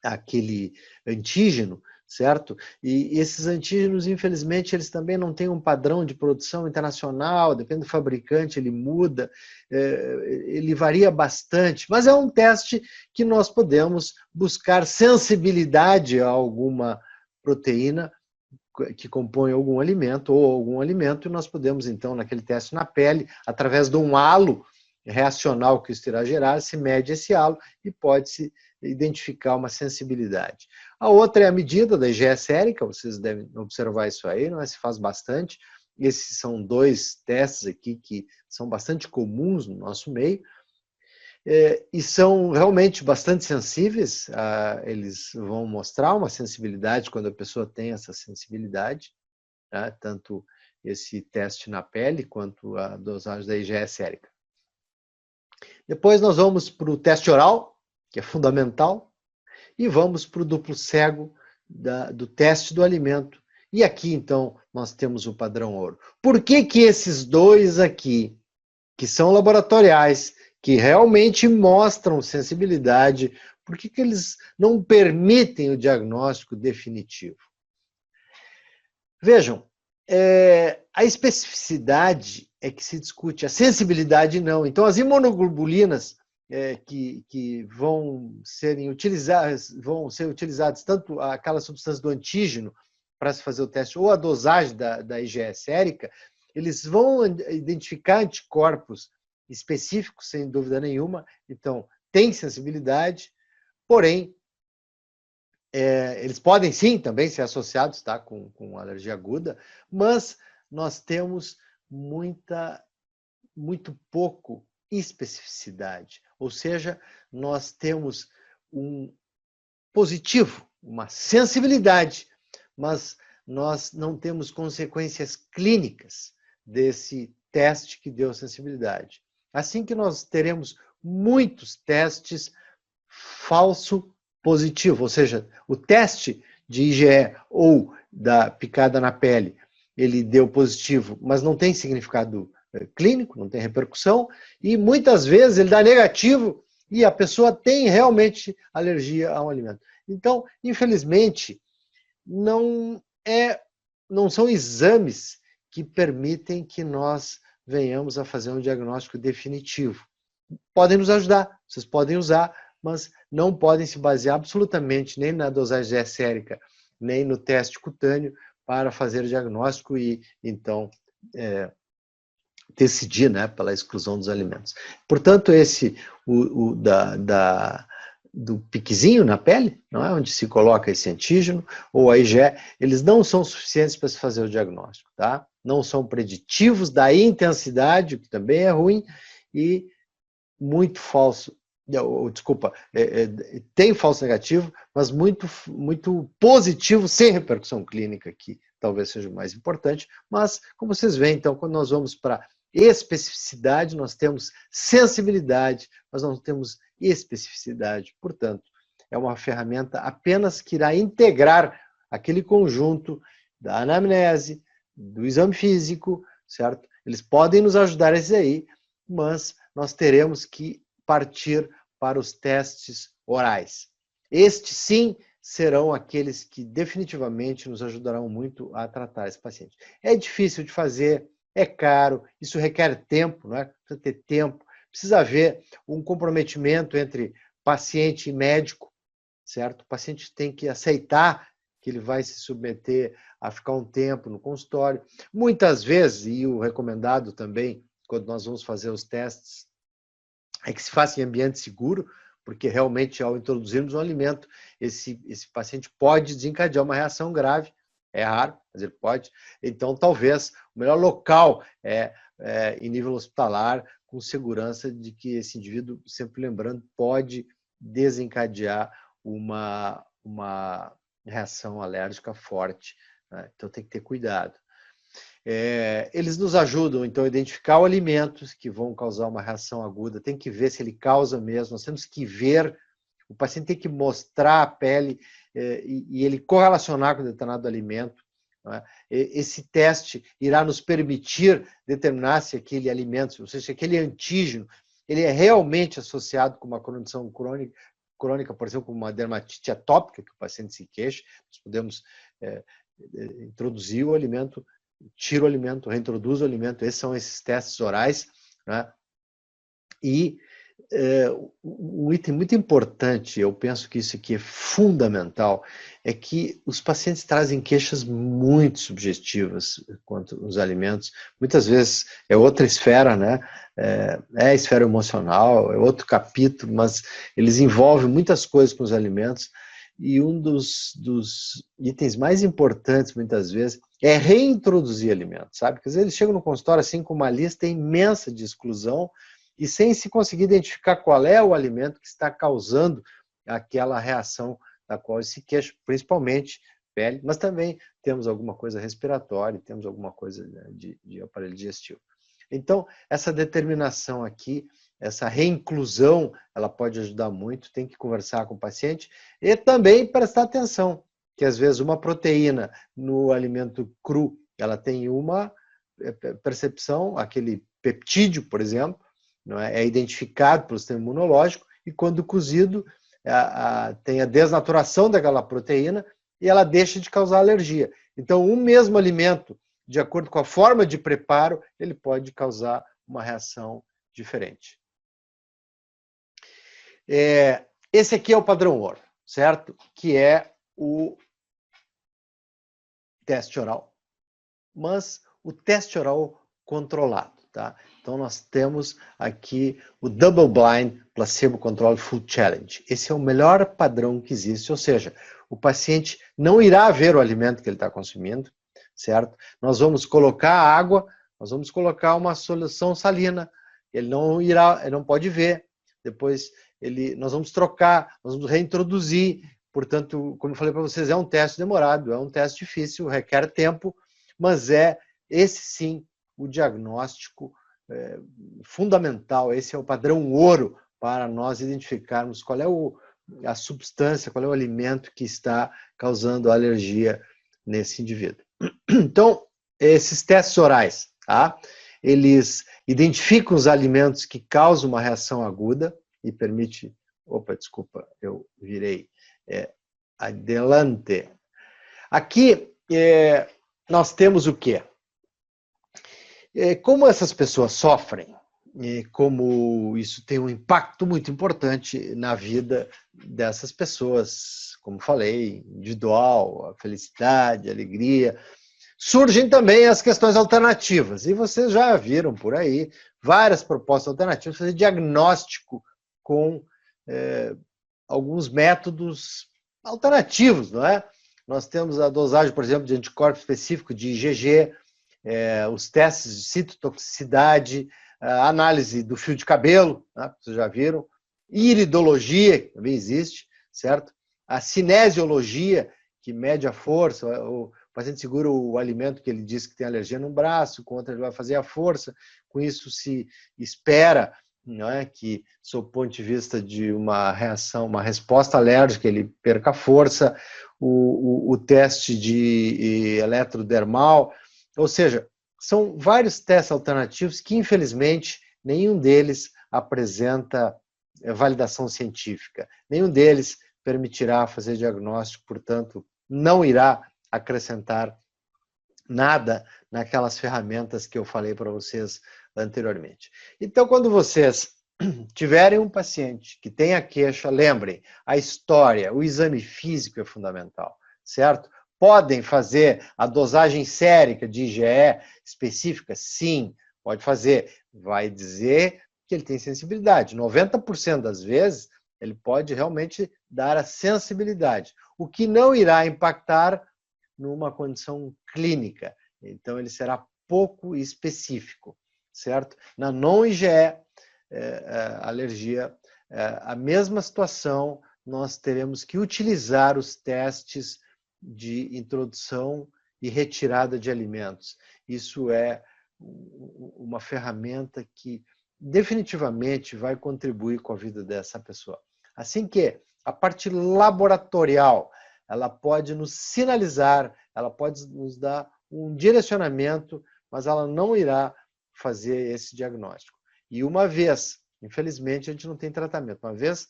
aquele antígeno, certo? E esses antígenos, infelizmente, eles também não têm um padrão de produção internacional, depende do fabricante, ele muda, ele varia bastante, mas é um teste que nós podemos buscar sensibilidade a alguma proteína que compõe algum alimento ou algum alimento, e nós podemos, então, naquele teste na pele, através de um halo reacional que isso irá gerar, se mede esse halo e pode-se identificar uma sensibilidade. A outra é a medida da IgE sérica, vocês devem observar isso aí, não é? Se faz bastante. Esses são 2 testes aqui que são bastante comuns no nosso meio e são realmente bastante sensíveis. Eles vão mostrar uma sensibilidade quando a pessoa tem essa sensibilidade, tá? Tanto esse teste na pele quanto a dosagem da IgE sérica. Depois nós vamos para o teste oral, que é fundamental, e vamos para o duplo cego do teste do alimento. E aqui, então, nós temos o padrão ouro. Por que esses 2 aqui, que são laboratoriais, que realmente mostram sensibilidade, por que eles não permitem o diagnóstico definitivo? Vejam, a especificidade é que se discute, a sensibilidade não. Então, as imunoglobulinas que vão ser utilizadas, tanto aquela substância do antígeno para se fazer o teste, ou a dosagem da IgE sérica, eles vão identificar anticorpos específicos, sem dúvida nenhuma. Então, tem sensibilidade, porém, eles podem sim também ser associados, tá, com alergia aguda, mas nós temos muito pouco especificidade. Ou seja, nós temos um positivo, uma sensibilidade, mas nós não temos consequências clínicas desse teste que deu sensibilidade. Assim que nós teremos muitos testes falso positivo, ou seja, o teste de IgE ou da picada na pele, ele deu positivo, mas não tem significado clínico, não tem repercussão, e muitas vezes ele dá negativo e a pessoa tem realmente alergia a um alimento. Então, infelizmente, não são exames que permitem que nós venhamos a fazer um diagnóstico definitivo. Podem nos ajudar, vocês podem usar, mas não podem se basear absolutamente nem na dosagem sérica, nem no teste cutâneo para fazer o diagnóstico e, então, decidir, né, pela exclusão dos alimentos. Portanto, do piquezinho na pele, não é, onde se coloca esse antígeno, ou a IgE, eles não são suficientes para se fazer o diagnóstico, tá? Não são preditivos da intensidade, o que também é ruim, e muito falso, desculpa, tem falso negativo, mas muito positivo, sem repercussão clínica, que talvez seja o mais importante. Mas, como vocês veem, então, quando nós vamos para especificidade, nós temos sensibilidade, mas não temos especificidade. Portanto, é uma ferramenta apenas que irá integrar aquele conjunto da anamnese, do exame físico, certo? Eles podem nos ajudar esses aí, mas nós teremos que partir para os testes orais. Estes, sim, serão aqueles que definitivamente nos ajudarão muito a tratar esse paciente. É difícil de fazer, é caro, isso requer tempo, não é? Precisa ter tempo, precisa haver um comprometimento entre paciente e médico, certo? O paciente tem que aceitar que ele vai se submeter a ficar um tempo no consultório. Muitas vezes, e o recomendado também, quando nós vamos fazer os testes, é que se faça em ambiente seguro, porque realmente ao introduzirmos um alimento, esse paciente pode desencadear uma reação grave, é raro, mas ele pode. Então, talvez o melhor local é em nível hospitalar, com segurança de que esse indivíduo, sempre lembrando, pode desencadear uma reação alérgica forte, né? Então tem que ter cuidado. Eles nos ajudam, então, a identificar alimentos que vão causar uma reação aguda, tem que ver se ele causa mesmo, nós temos que ver, o paciente tem que mostrar a pele e ele correlacionar com determinado alimento, né? Esse teste irá nos permitir determinar se aquele alimento, ou seja, se aquele antígeno, ele é realmente associado com uma condição crônica, por exemplo, como uma dermatite atópica, que o paciente se queixa. Nós podemos introduzir o alimento, tira o alimento, reintroduz o alimento. Esses são esses testes orais, né? E um item muito importante, eu penso que isso aqui é fundamental, é que os pacientes trazem queixas muito subjetivas quanto aos alimentos. Muitas vezes é outra esfera, né? É a esfera emocional, é outro capítulo, mas eles envolvem muitas coisas com os alimentos. E um dos itens mais importantes, muitas vezes, é reintroduzir alimentos, sabe? Porque às vezes eles chegam no consultório assim com uma lista imensa de exclusão e sem se conseguir identificar qual é o alimento que está causando aquela reação da qual se queixa, principalmente pele, mas também temos alguma coisa respiratória, temos alguma coisa de aparelho digestivo. Então, essa determinação aqui, essa reinclusão, ela pode ajudar muito, tem que conversar com o paciente e também prestar atenção, que às vezes uma proteína no alimento cru, ela tem uma percepção, aquele peptídeo, por exemplo, não é? É identificado pelo sistema imunológico e, quando cozido, tem a desnaturação daquela proteína e ela deixa de causar alergia. Então, um mesmo alimento, de acordo com a forma de preparo, ele pode causar uma reação diferente. Esse aqui é o padrão ouro, certo? Que é o teste oral, mas o teste oral controlado, tá? Então, nós temos aqui o Double Blind Placebo Control Food Challenge. Esse é o melhor padrão que existe, ou seja, o paciente não irá ver o alimento que ele está consumindo, certo? Nós vamos colocar água, nós vamos colocar uma solução salina, ele não pode ver, depois nós vamos trocar, nós vamos reintroduzir, portanto, como eu falei para vocês, é um teste demorado, é um teste difícil, requer tempo, mas é esse sim o diagnóstico fundamental, esse é o padrão ouro para nós identificarmos qual é a substância, qual é o alimento que está causando alergia nesse indivíduo. Então, esses testes orais, tá? Eles identificam os alimentos que causam uma reação aguda e permite... Opa, desculpa, eu virei adelante. Aqui, nós temos o quê? Como essas pessoas sofrem, como isso tem um impacto muito importante na vida dessas pessoas, como falei, individual, a felicidade, a alegria, surgem também as questões alternativas. E vocês já viram por aí várias propostas alternativas, fazer diagnóstico com alguns métodos alternativos, não é? Nós temos a dosagem, por exemplo, de anticorpo específico de IgG, os testes de citotoxicidade, a análise do fio de cabelo, né, vocês já viram, iridologia, que também existe, certo? A cinesiologia, que mede a força, o paciente segura o alimento que ele diz que tem alergia no braço, com outro ele vai fazer a força, com isso se espera, não é, que, sob o ponto de vista de uma reação, uma resposta alérgica, ele perca a força, o teste de eletrodermal, ou seja, são vários testes alternativos que, infelizmente, nenhum deles apresenta validação científica. Nenhum deles permitirá fazer diagnóstico, portanto, não irá acrescentar nada naquelas ferramentas que eu falei para vocês anteriormente. Então, quando vocês tiverem um paciente que tenha queixa, lembrem, a história, o exame físico é fundamental, certo? Podem fazer a dosagem sérica de IgE específica? Sim, pode fazer. Vai dizer que ele tem sensibilidade. 90% das vezes, ele pode realmente dar a sensibilidade, o que não irá impactar numa condição clínica. Então, ele será pouco específico, certo? Na não-IgE, alergia, a mesma situação, nós teremos que utilizar os testes de introdução e retirada de alimentos. Isso é uma ferramenta que definitivamente vai contribuir com a vida dessa pessoa. Assim que a parte laboratorial, ela pode nos sinalizar, ela pode nos dar um direcionamento, mas ela não irá fazer esse diagnóstico. E uma vez, infelizmente, a gente não tem tratamento, uma vez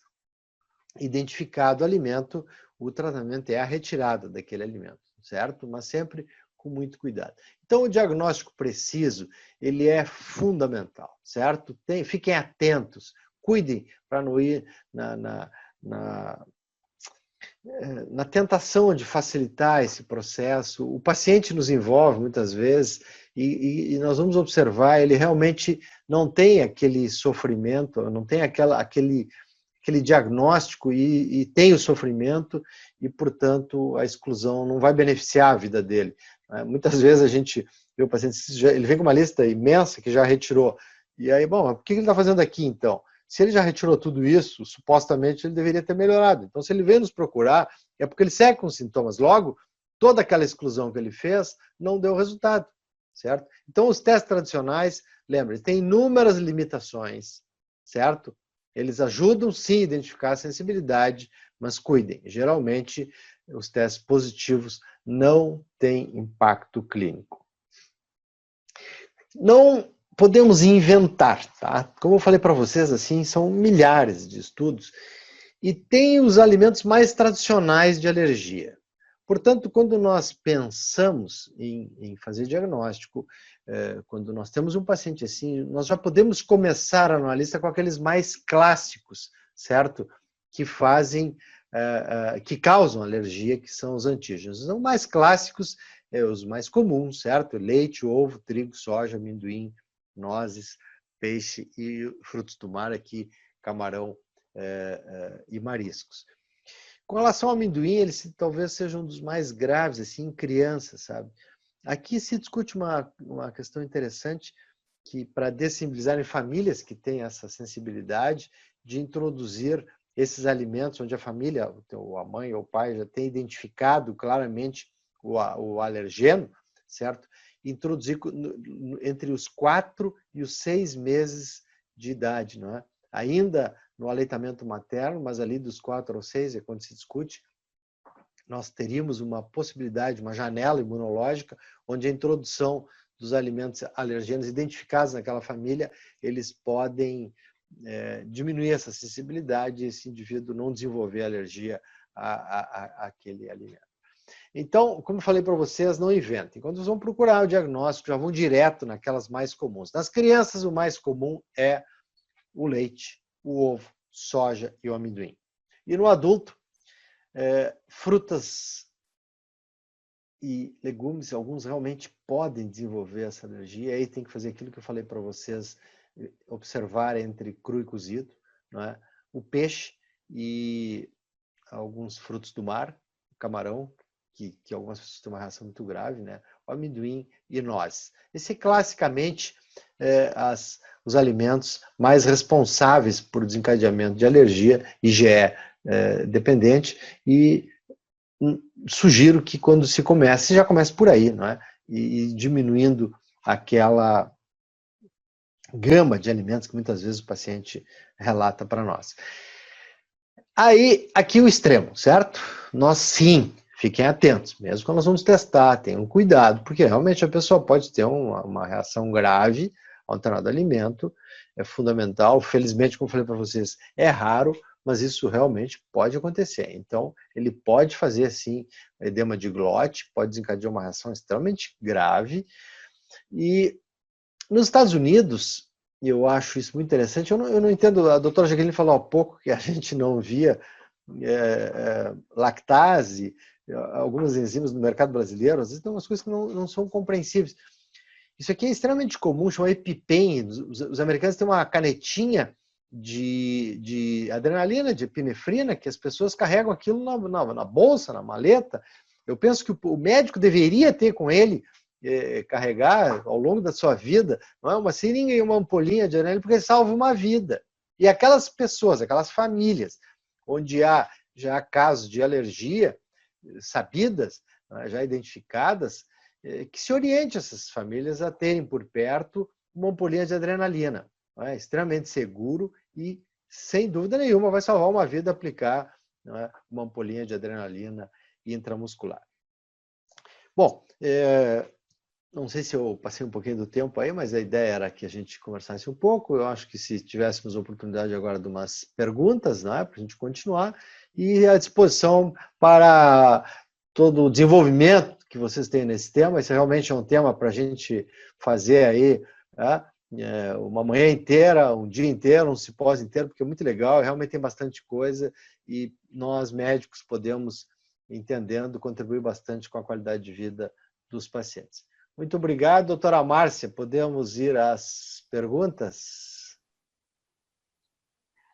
identificado o alimento, o tratamento é a retirada daquele alimento, certo? Mas sempre com muito cuidado. Então, o diagnóstico preciso, ele é fundamental, certo? Fiquem atentos, cuidem para não ir na tentação de facilitar esse processo. O paciente nos envolve muitas vezes e nós vamos observar, ele realmente não tem aquele sofrimento, não tem aquele diagnóstico e tem o sofrimento e, portanto, a exclusão não vai beneficiar a vida dele. Muitas vezes a gente vê o paciente, ele vem com uma lista imensa que já retirou. E aí, bom, o que ele está fazendo aqui, então? Se ele já retirou tudo isso, supostamente ele deveria ter melhorado. Então, se ele vem nos procurar, é porque ele segue com sintomas. Logo, toda aquela exclusão que ele fez não deu resultado, certo? Então, os testes tradicionais, lembre, tem inúmeras limitações, certo? Eles ajudam, sim, a identificar a sensibilidade, mas cuidem. Geralmente, os testes positivos não têm impacto clínico. Não podemos inventar, tá? Como eu falei para vocês, assim, são milhares de estudos e tem os alimentos mais tradicionais de alergia. Portanto, quando nós pensamos em fazer diagnóstico, quando nós temos um paciente assim, nós já podemos começar a lista com aqueles mais clássicos, certo? Que fazem, que causam alergia, que são os antígenos. Os mais clássicos, os mais comuns, certo? Leite, ovo, trigo, soja, amendoim, nozes, peixe e frutos do mar, aqui camarão e mariscos. Com relação ao amendoim, ele talvez seja um dos mais graves assim, em crianças, sabe? Aqui se discute uma questão interessante que para dessensibilizar em famílias que têm essa sensibilidade de introduzir esses alimentos onde a família, a mãe ou o pai já tem identificado claramente o alergeno, certo? Introduzir entre os 4 e os 6 meses de idade, não é? Ainda no aleitamento materno, mas ali dos 4 aos 6 é quando se discute, nós teríamos uma possibilidade, uma janela imunológica, onde a introdução dos alimentos alergênicos identificados naquela família, eles podem diminuir essa sensibilidade e esse indivíduo não desenvolver alergia àquele alimento. Então, como eu falei para vocês, não inventem. Quando vocês vão procurar o diagnóstico, já vão direto naquelas mais comuns. Nas crianças, o mais comum é o leite, o ovo, soja e o amendoim. E no adulto, frutas e legumes, alguns realmente podem desenvolver essa alergia. Aí tem que fazer aquilo que eu falei para vocês, observar entre cru e cozido, não é? O peixe e alguns frutos do mar, o camarão, que algumas pessoas têm uma reação muito grave, né? O amendoim e nozes. Esse classicamente os alimentos mais responsáveis por desencadeamento de alergia, IgE dependente, e sugiro que quando se comece, já comece por aí, não é? E diminuindo aquela gama de alimentos que muitas vezes o paciente relata para nós. Aí, aqui o extremo, certo? Nós sim, fiquem atentos, mesmo quando nós vamos testar, tenham cuidado, porque realmente a pessoa pode ter uma reação grave a um determinado alimento, é fundamental, felizmente, como eu falei para vocês, é raro, mas isso realmente pode acontecer. Então, ele pode fazer, sim, edema de glote, pode desencadear uma reação extremamente grave. E nos Estados Unidos, eu acho isso muito interessante, eu não entendo, a doutora Jaqueline falou há pouco que a gente não via lactase, algumas enzimas no mercado brasileiro, às vezes tem umas coisas que não são compreensíveis. Isso aqui é extremamente comum, chama EpiPen. Os americanos têm uma canetinha de adrenalina, de epinefrina, que as pessoas carregam aquilo na bolsa, na maleta. Eu penso que o médico deveria ter com ele, carregar ao longo da sua vida, não é uma seringa e uma ampolinha de adrenalina, porque salva uma vida. E aquelas pessoas, aquelas famílias, onde há já casos de alergia sabidas, já identificadas, que se oriente essas famílias a terem por perto uma ampolinha de adrenalina. É extremamente seguro e, sem dúvida nenhuma, vai salvar uma vida aplicar uma ampolinha de adrenalina intramuscular. Bom, não sei se eu passei um pouquinho do tempo aí, mas a ideia era que a gente conversasse um pouco. Eu acho que se tivéssemos a oportunidade agora de umas perguntas, né, para a gente continuar, e à disposição para todo o desenvolvimento que vocês têm nesse tema. Esse realmente é um tema para a gente fazer aí uma manhã inteira, um dia inteiro, um simpósio inteiro, porque é muito legal, realmente tem bastante coisa e nós médicos podemos, entendendo, contribuir bastante com a qualidade de vida dos pacientes. Muito obrigado, doutora Márcia. Podemos ir às perguntas?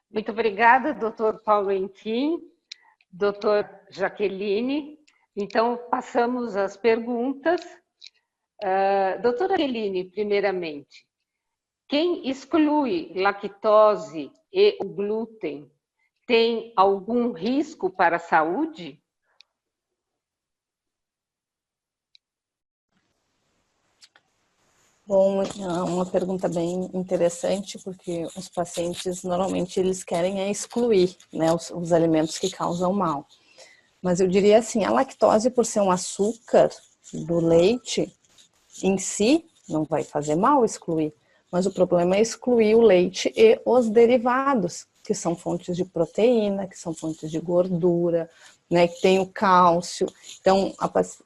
Muito obrigada, doutor Paulo Henquim, doutor Jaqueline. Então, passamos às perguntas. Doutora Jaqueline, primeiramente, quem exclui lactose e o glúten tem algum risco para a saúde? Bom, é uma pergunta bem interessante, porque os pacientes, normalmente, eles querem excluir, né, os alimentos que causam mal. Mas eu diria assim, a lactose, por ser um açúcar do leite, em si, não vai fazer mal excluir. mas o problema é excluir o leite e os derivados, que são fontes de proteína, que são fontes de gordura, né, que tem o cálcio. Então,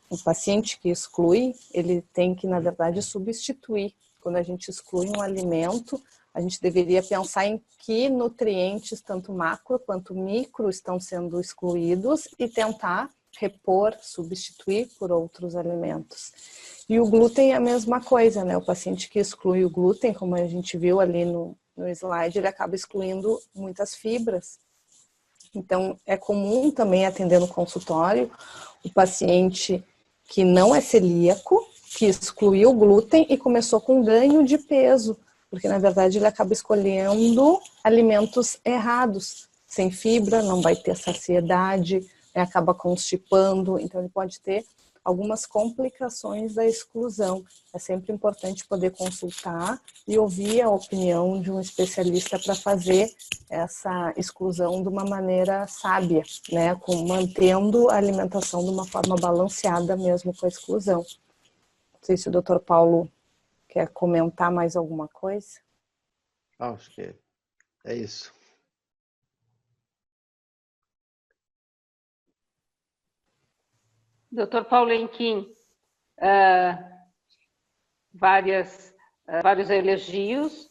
o paciente que exclui, ele tem que, na verdade, substituir. Quando a gente exclui um alimento, a gente deveria pensar em que nutrientes, tanto macro quanto micro, estão sendo excluídos e tentar repor, substituir por outros alimentos. E o glúten é a mesma coisa, né? O paciente que exclui o glúten, como a gente viu ali no slide, ele acaba excluindo muitas fibras. Então, é comum também atender no consultório o paciente que não é celíaco, que excluiu o glúten e começou com ganho de peso, porque na verdade ele acaba escolhendo alimentos errados, sem fibra, não vai ter saciedade, acaba constipando, então ele pode ter algumas complicações da exclusão. É sempre importante poder consultar e ouvir a opinião de um especialista para fazer essa exclusão de uma maneira sábia, né? Mantendo a alimentação de uma forma balanceada mesmo com a exclusão. Não sei se o Dr. Paulo quer comentar mais alguma coisa. Acho que é isso. Dr. Paulo Henquim, vários elogios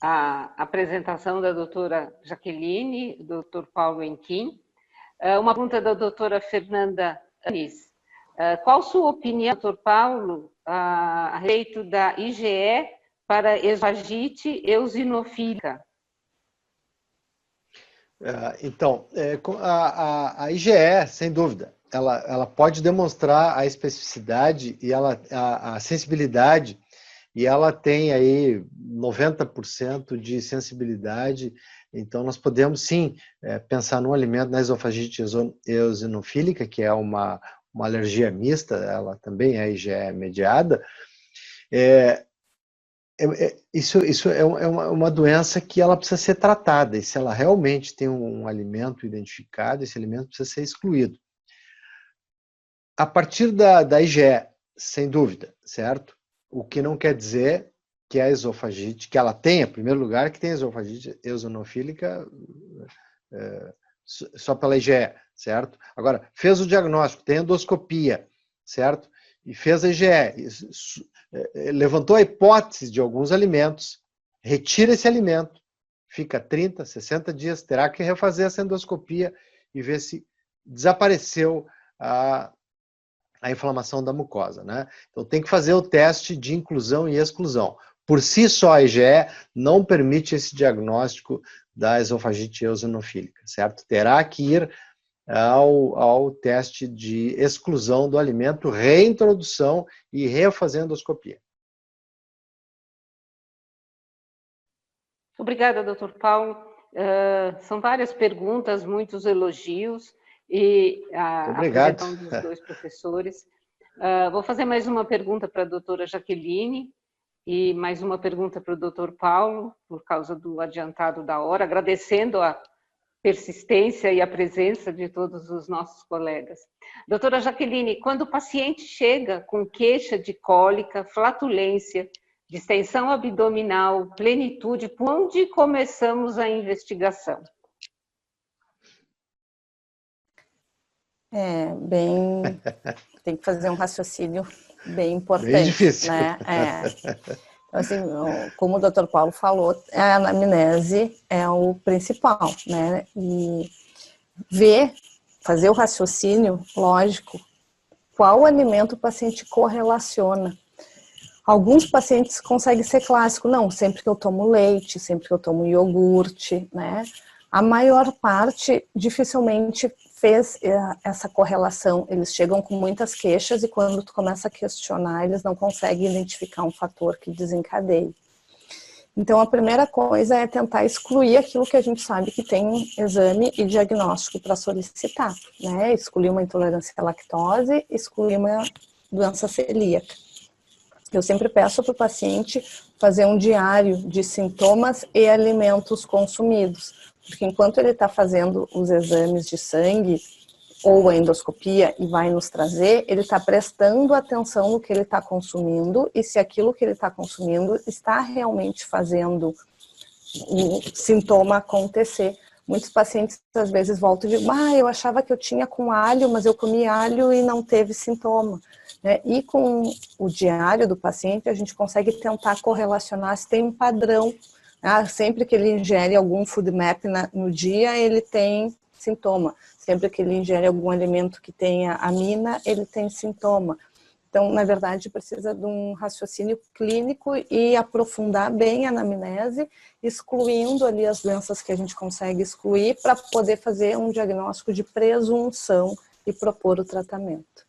à apresentação da doutora Jaqueline, Dr. Paulo Henquim. Uma pergunta da doutora Fernanda Anis. Qual sua opinião, Dr. Paulo, a respeito da IgE para esofagite eosinofílica? Então, a IgE, sem dúvida, ela pode demonstrar a especificidade e a sensibilidade, e ela tem aí 90% de sensibilidade. Então, nós podemos sim pensar num alimento, na esofagite eosinofílica, que é uma alergia mista, ela também é IgE mediada. Isso é uma doença que ela precisa ser tratada, e se ela realmente tem um alimento identificado, esse alimento precisa ser excluído. A partir da IgE, sem dúvida, certo? O que não quer dizer que a esofagite, que ela tenha, em primeiro lugar, que tem esofagite eosinofílica só pela IgE, certo? Agora, fez o diagnóstico, tem endoscopia, certo? E fez a IgE, levantou a hipótese de alguns alimentos, retira esse alimento, fica 30, 60 dias, terá que refazer essa endoscopia e ver se desapareceu a inflamação da mucosa, né? Então tem que fazer o teste de inclusão e exclusão. Por si só, a IgE não permite esse diagnóstico da esofagite eosinofílica, certo? Terá que ir ao teste de exclusão do alimento, reintrodução e refazer a endoscopia. Obrigada, doutor Paulo. São várias perguntas, muitos elogios e a apresentação dos dois professores. Vou fazer mais uma pergunta para a doutora Jaqueline e mais uma pergunta para o doutor Paulo, por causa do adiantado da hora, agradecendo a persistência e a presença de todos os nossos colegas. Doutora Jaqueline, quando o paciente chega com queixa de cólica, flatulência, distensão abdominal, plenitude, por onde começamos a investigação? Tem que fazer um raciocínio bem importante. Bem difícil. Né? Então, assim, como o Dr. Paulo falou, a anamnese é o principal, né? E fazer o raciocínio lógico, qual alimento o paciente correlaciona. Alguns pacientes conseguem ser clássico, não, sempre que eu tomo leite, sempre que eu tomo iogurte, né? A maior parte dificilmente fez essa correlação, eles chegam com muitas queixas e quando tu começa a questionar, eles não conseguem identificar um fator que desencadeie. Então, a primeira coisa é tentar excluir aquilo que a gente sabe que tem exame e diagnóstico para solicitar, né? Excluir uma intolerância à lactose, excluir uma doença celíaca. Eu sempre peço para o paciente fazer um diário de sintomas e alimentos consumidos, porque enquanto ele está fazendo os exames de sangue, ou a endoscopia e vai nos trazer, ele está prestando atenção no que ele está consumindo e se aquilo que ele está consumindo está realmente fazendo o sintoma acontecer. Muitos pacientes às vezes voltam e dizem, eu achava que eu tinha com alho, mas eu comi alho e não teve sintoma. Né? E com o diário do paciente, a gente consegue tentar correlacionar se tem um padrão. Sempre que ele ingere algum food map no dia, ele tem sintoma. Sempre que ele ingere algum alimento que tenha amina, ele tem sintoma. Então, na verdade, precisa de um raciocínio clínico e aprofundar bem a anamnese, excluindo ali as doenças que a gente consegue excluir para poder fazer um diagnóstico de presunção e propor o tratamento.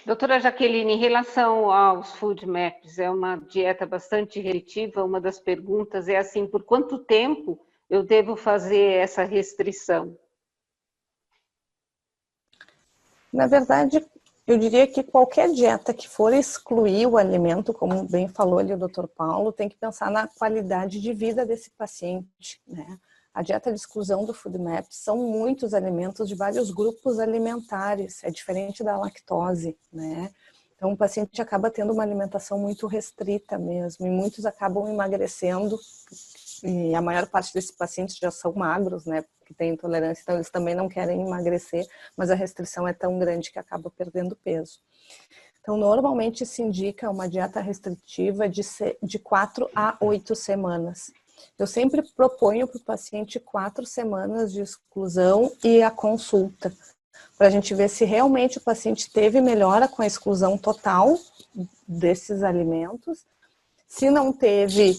Doutora Jaqueline, em relação aos food maps, é uma dieta bastante restritiva, uma das perguntas é assim, por quanto tempo eu devo fazer essa restrição? Na verdade, eu diria que qualquer dieta que for excluir o alimento, como bem falou ali o Dr. Paulo, tem que pensar na qualidade de vida desse paciente, né? A dieta de exclusão do food map são muitos alimentos de vários grupos alimentares, é diferente da lactose, né? Então o paciente acaba tendo uma alimentação muito restrita mesmo, e muitos acabam emagrecendo, e a maior parte desses pacientes já são magros, né? Que têm intolerância, então eles também não querem emagrecer, mas a restrição é tão grande que acaba perdendo peso. Então, normalmente se indica uma dieta restritiva de 4 a 8 semanas. Eu sempre proponho para o paciente 4 semanas de exclusão e a consulta, para a gente ver se realmente o paciente teve melhora com a exclusão total desses alimentos. Se não teve,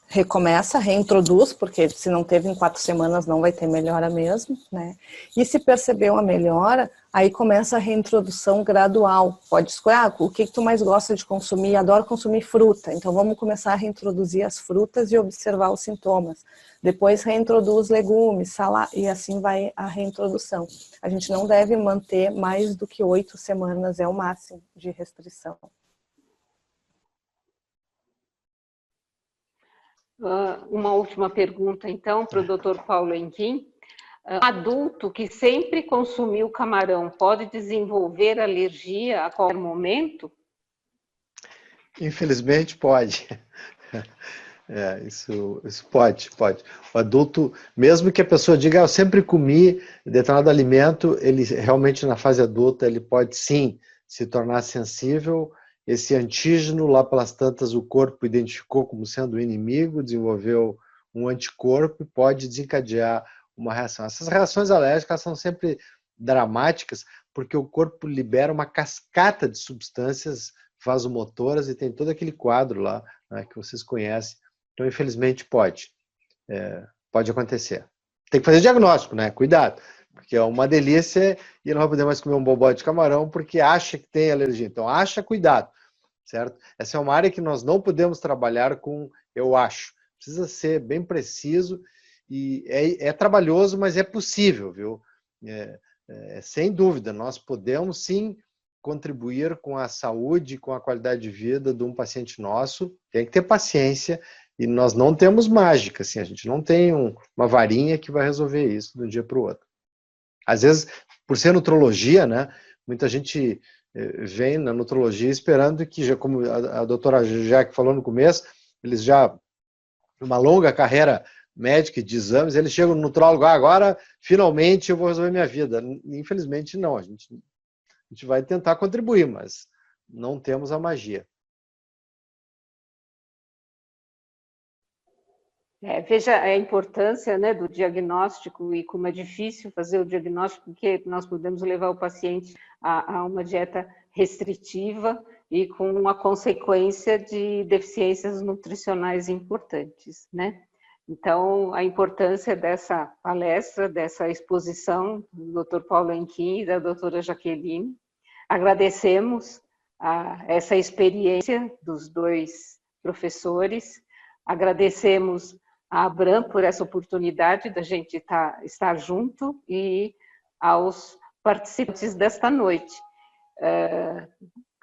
recomeça, reintroduz, porque se não teve em 4 semanas não vai ter melhora mesmo, né? E se percebeu a melhora, aí começa a reintrodução gradual. Pode escolher, o que tu mais gosta de consumir? Adoro consumir fruta, então vamos começar a reintroduzir as frutas e observar os sintomas. Depois reintroduz legumes, salada, e assim vai a reintrodução. A gente não deve manter mais do que 8 semanas, é o máximo de restrição. Uma última pergunta, então, para o Dr. Paulo Henquim. Um adulto que sempre consumiu camarão pode desenvolver alergia a qualquer momento? Infelizmente, pode. Isso pode. O adulto, mesmo que a pessoa diga, eu sempre comi determinado alimento, ele realmente na fase adulta, ele pode sim se tornar sensível. Esse antígeno, lá pelas tantas, o corpo identificou como sendo o inimigo, desenvolveu um anticorpo e pode desencadear uma reação. Essas reações alérgicas são sempre dramáticas, porque o corpo libera uma cascata de substâncias vasomotoras e tem todo aquele quadro lá, né, que vocês conhecem. Então, infelizmente, pode acontecer. Tem que fazer diagnóstico, né? Cuidado, porque é uma delícia e não vai poder mais comer um bobó de camarão porque acha que tem alergia. Então, cuidado, certo? Essa é uma área que nós não podemos trabalhar com eu acho. Precisa ser bem preciso e é trabalhoso, mas é possível, viu? Sem dúvida, nós podemos sim contribuir com a saúde, com a qualidade de vida de um paciente nosso. Tem que ter paciência e nós não temos mágica, assim, a gente não tem uma varinha que vai resolver isso de um dia para o outro. Às vezes, por ser nutrologia, né, muita gente vem na nutrologia esperando que, já, como a doutora Jaque falou no começo, eles já, uma longa carreira médica e de exames, eles chegam no nutrólogo, agora finalmente eu vou resolver minha vida. Infelizmente não, a gente vai tentar contribuir, mas não temos a magia. Veja a importância, né, do diagnóstico e como é difícil fazer o diagnóstico, porque nós podemos levar o paciente a uma dieta restritiva e com uma consequência de deficiências nutricionais importantes, né? Então, a importância dessa palestra, dessa exposição do Dr. Paulo Henquim e da doutora Jaqueline. Agradecemos essa experiência dos dois professores, agradecemos a Abram por essa oportunidade da gente estar junto e aos participantes desta noite.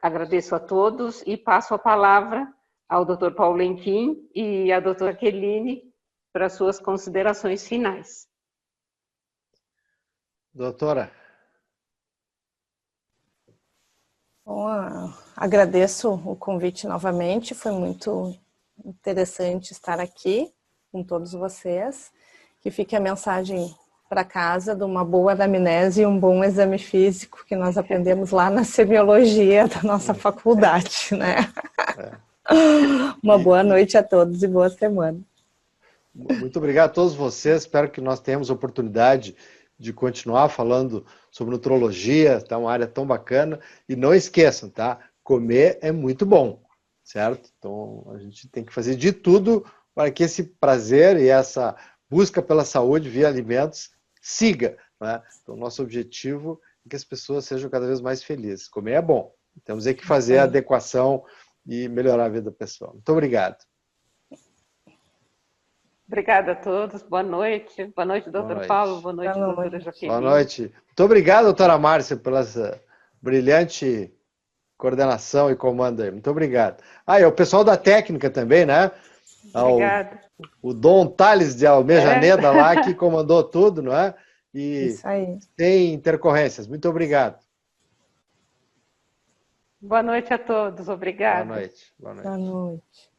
Agradeço a todos e passo a palavra ao Dr. Paulo Henquim e à doutora Jaqueline para suas considerações finais. Doutora. Bom, agradeço o convite novamente, foi muito interessante estar aqui com todos vocês. Que fique a mensagem para casa de uma boa anamnese e um bom exame físico que nós aprendemos lá na semiologia da nossa faculdade, né? Uma boa noite a todos e boa semana. Muito obrigado a todos vocês, espero que nós tenhamos a oportunidade de continuar falando sobre nutrologia, tá uma área tão bacana, e não esqueçam, tá? Comer é muito bom, certo? Então a gente tem que fazer de tudo para que esse prazer e essa busca pela saúde via alimentos siga, né? Então nosso objetivo é que as pessoas sejam cada vez mais felizes. Comer é bom, temos que fazer a adequação e melhorar a vida da pessoa. Muito obrigado. Obrigada a todos, boa noite. Boa noite, doutor Paulo, boa noite, doutora Jaqueline. Boa noite. Muito obrigado, doutora Márcia, pela essa brilhante coordenação e comando aí. Muito obrigado. E o pessoal da técnica também, né? Obrigado. O Dom Tales de Almejaneda lá, que comandou tudo, não é? E isso aí. Sem intercorrências. Muito obrigado. Boa noite a todos, obrigada. Boa noite. Boa noite. Boa noite.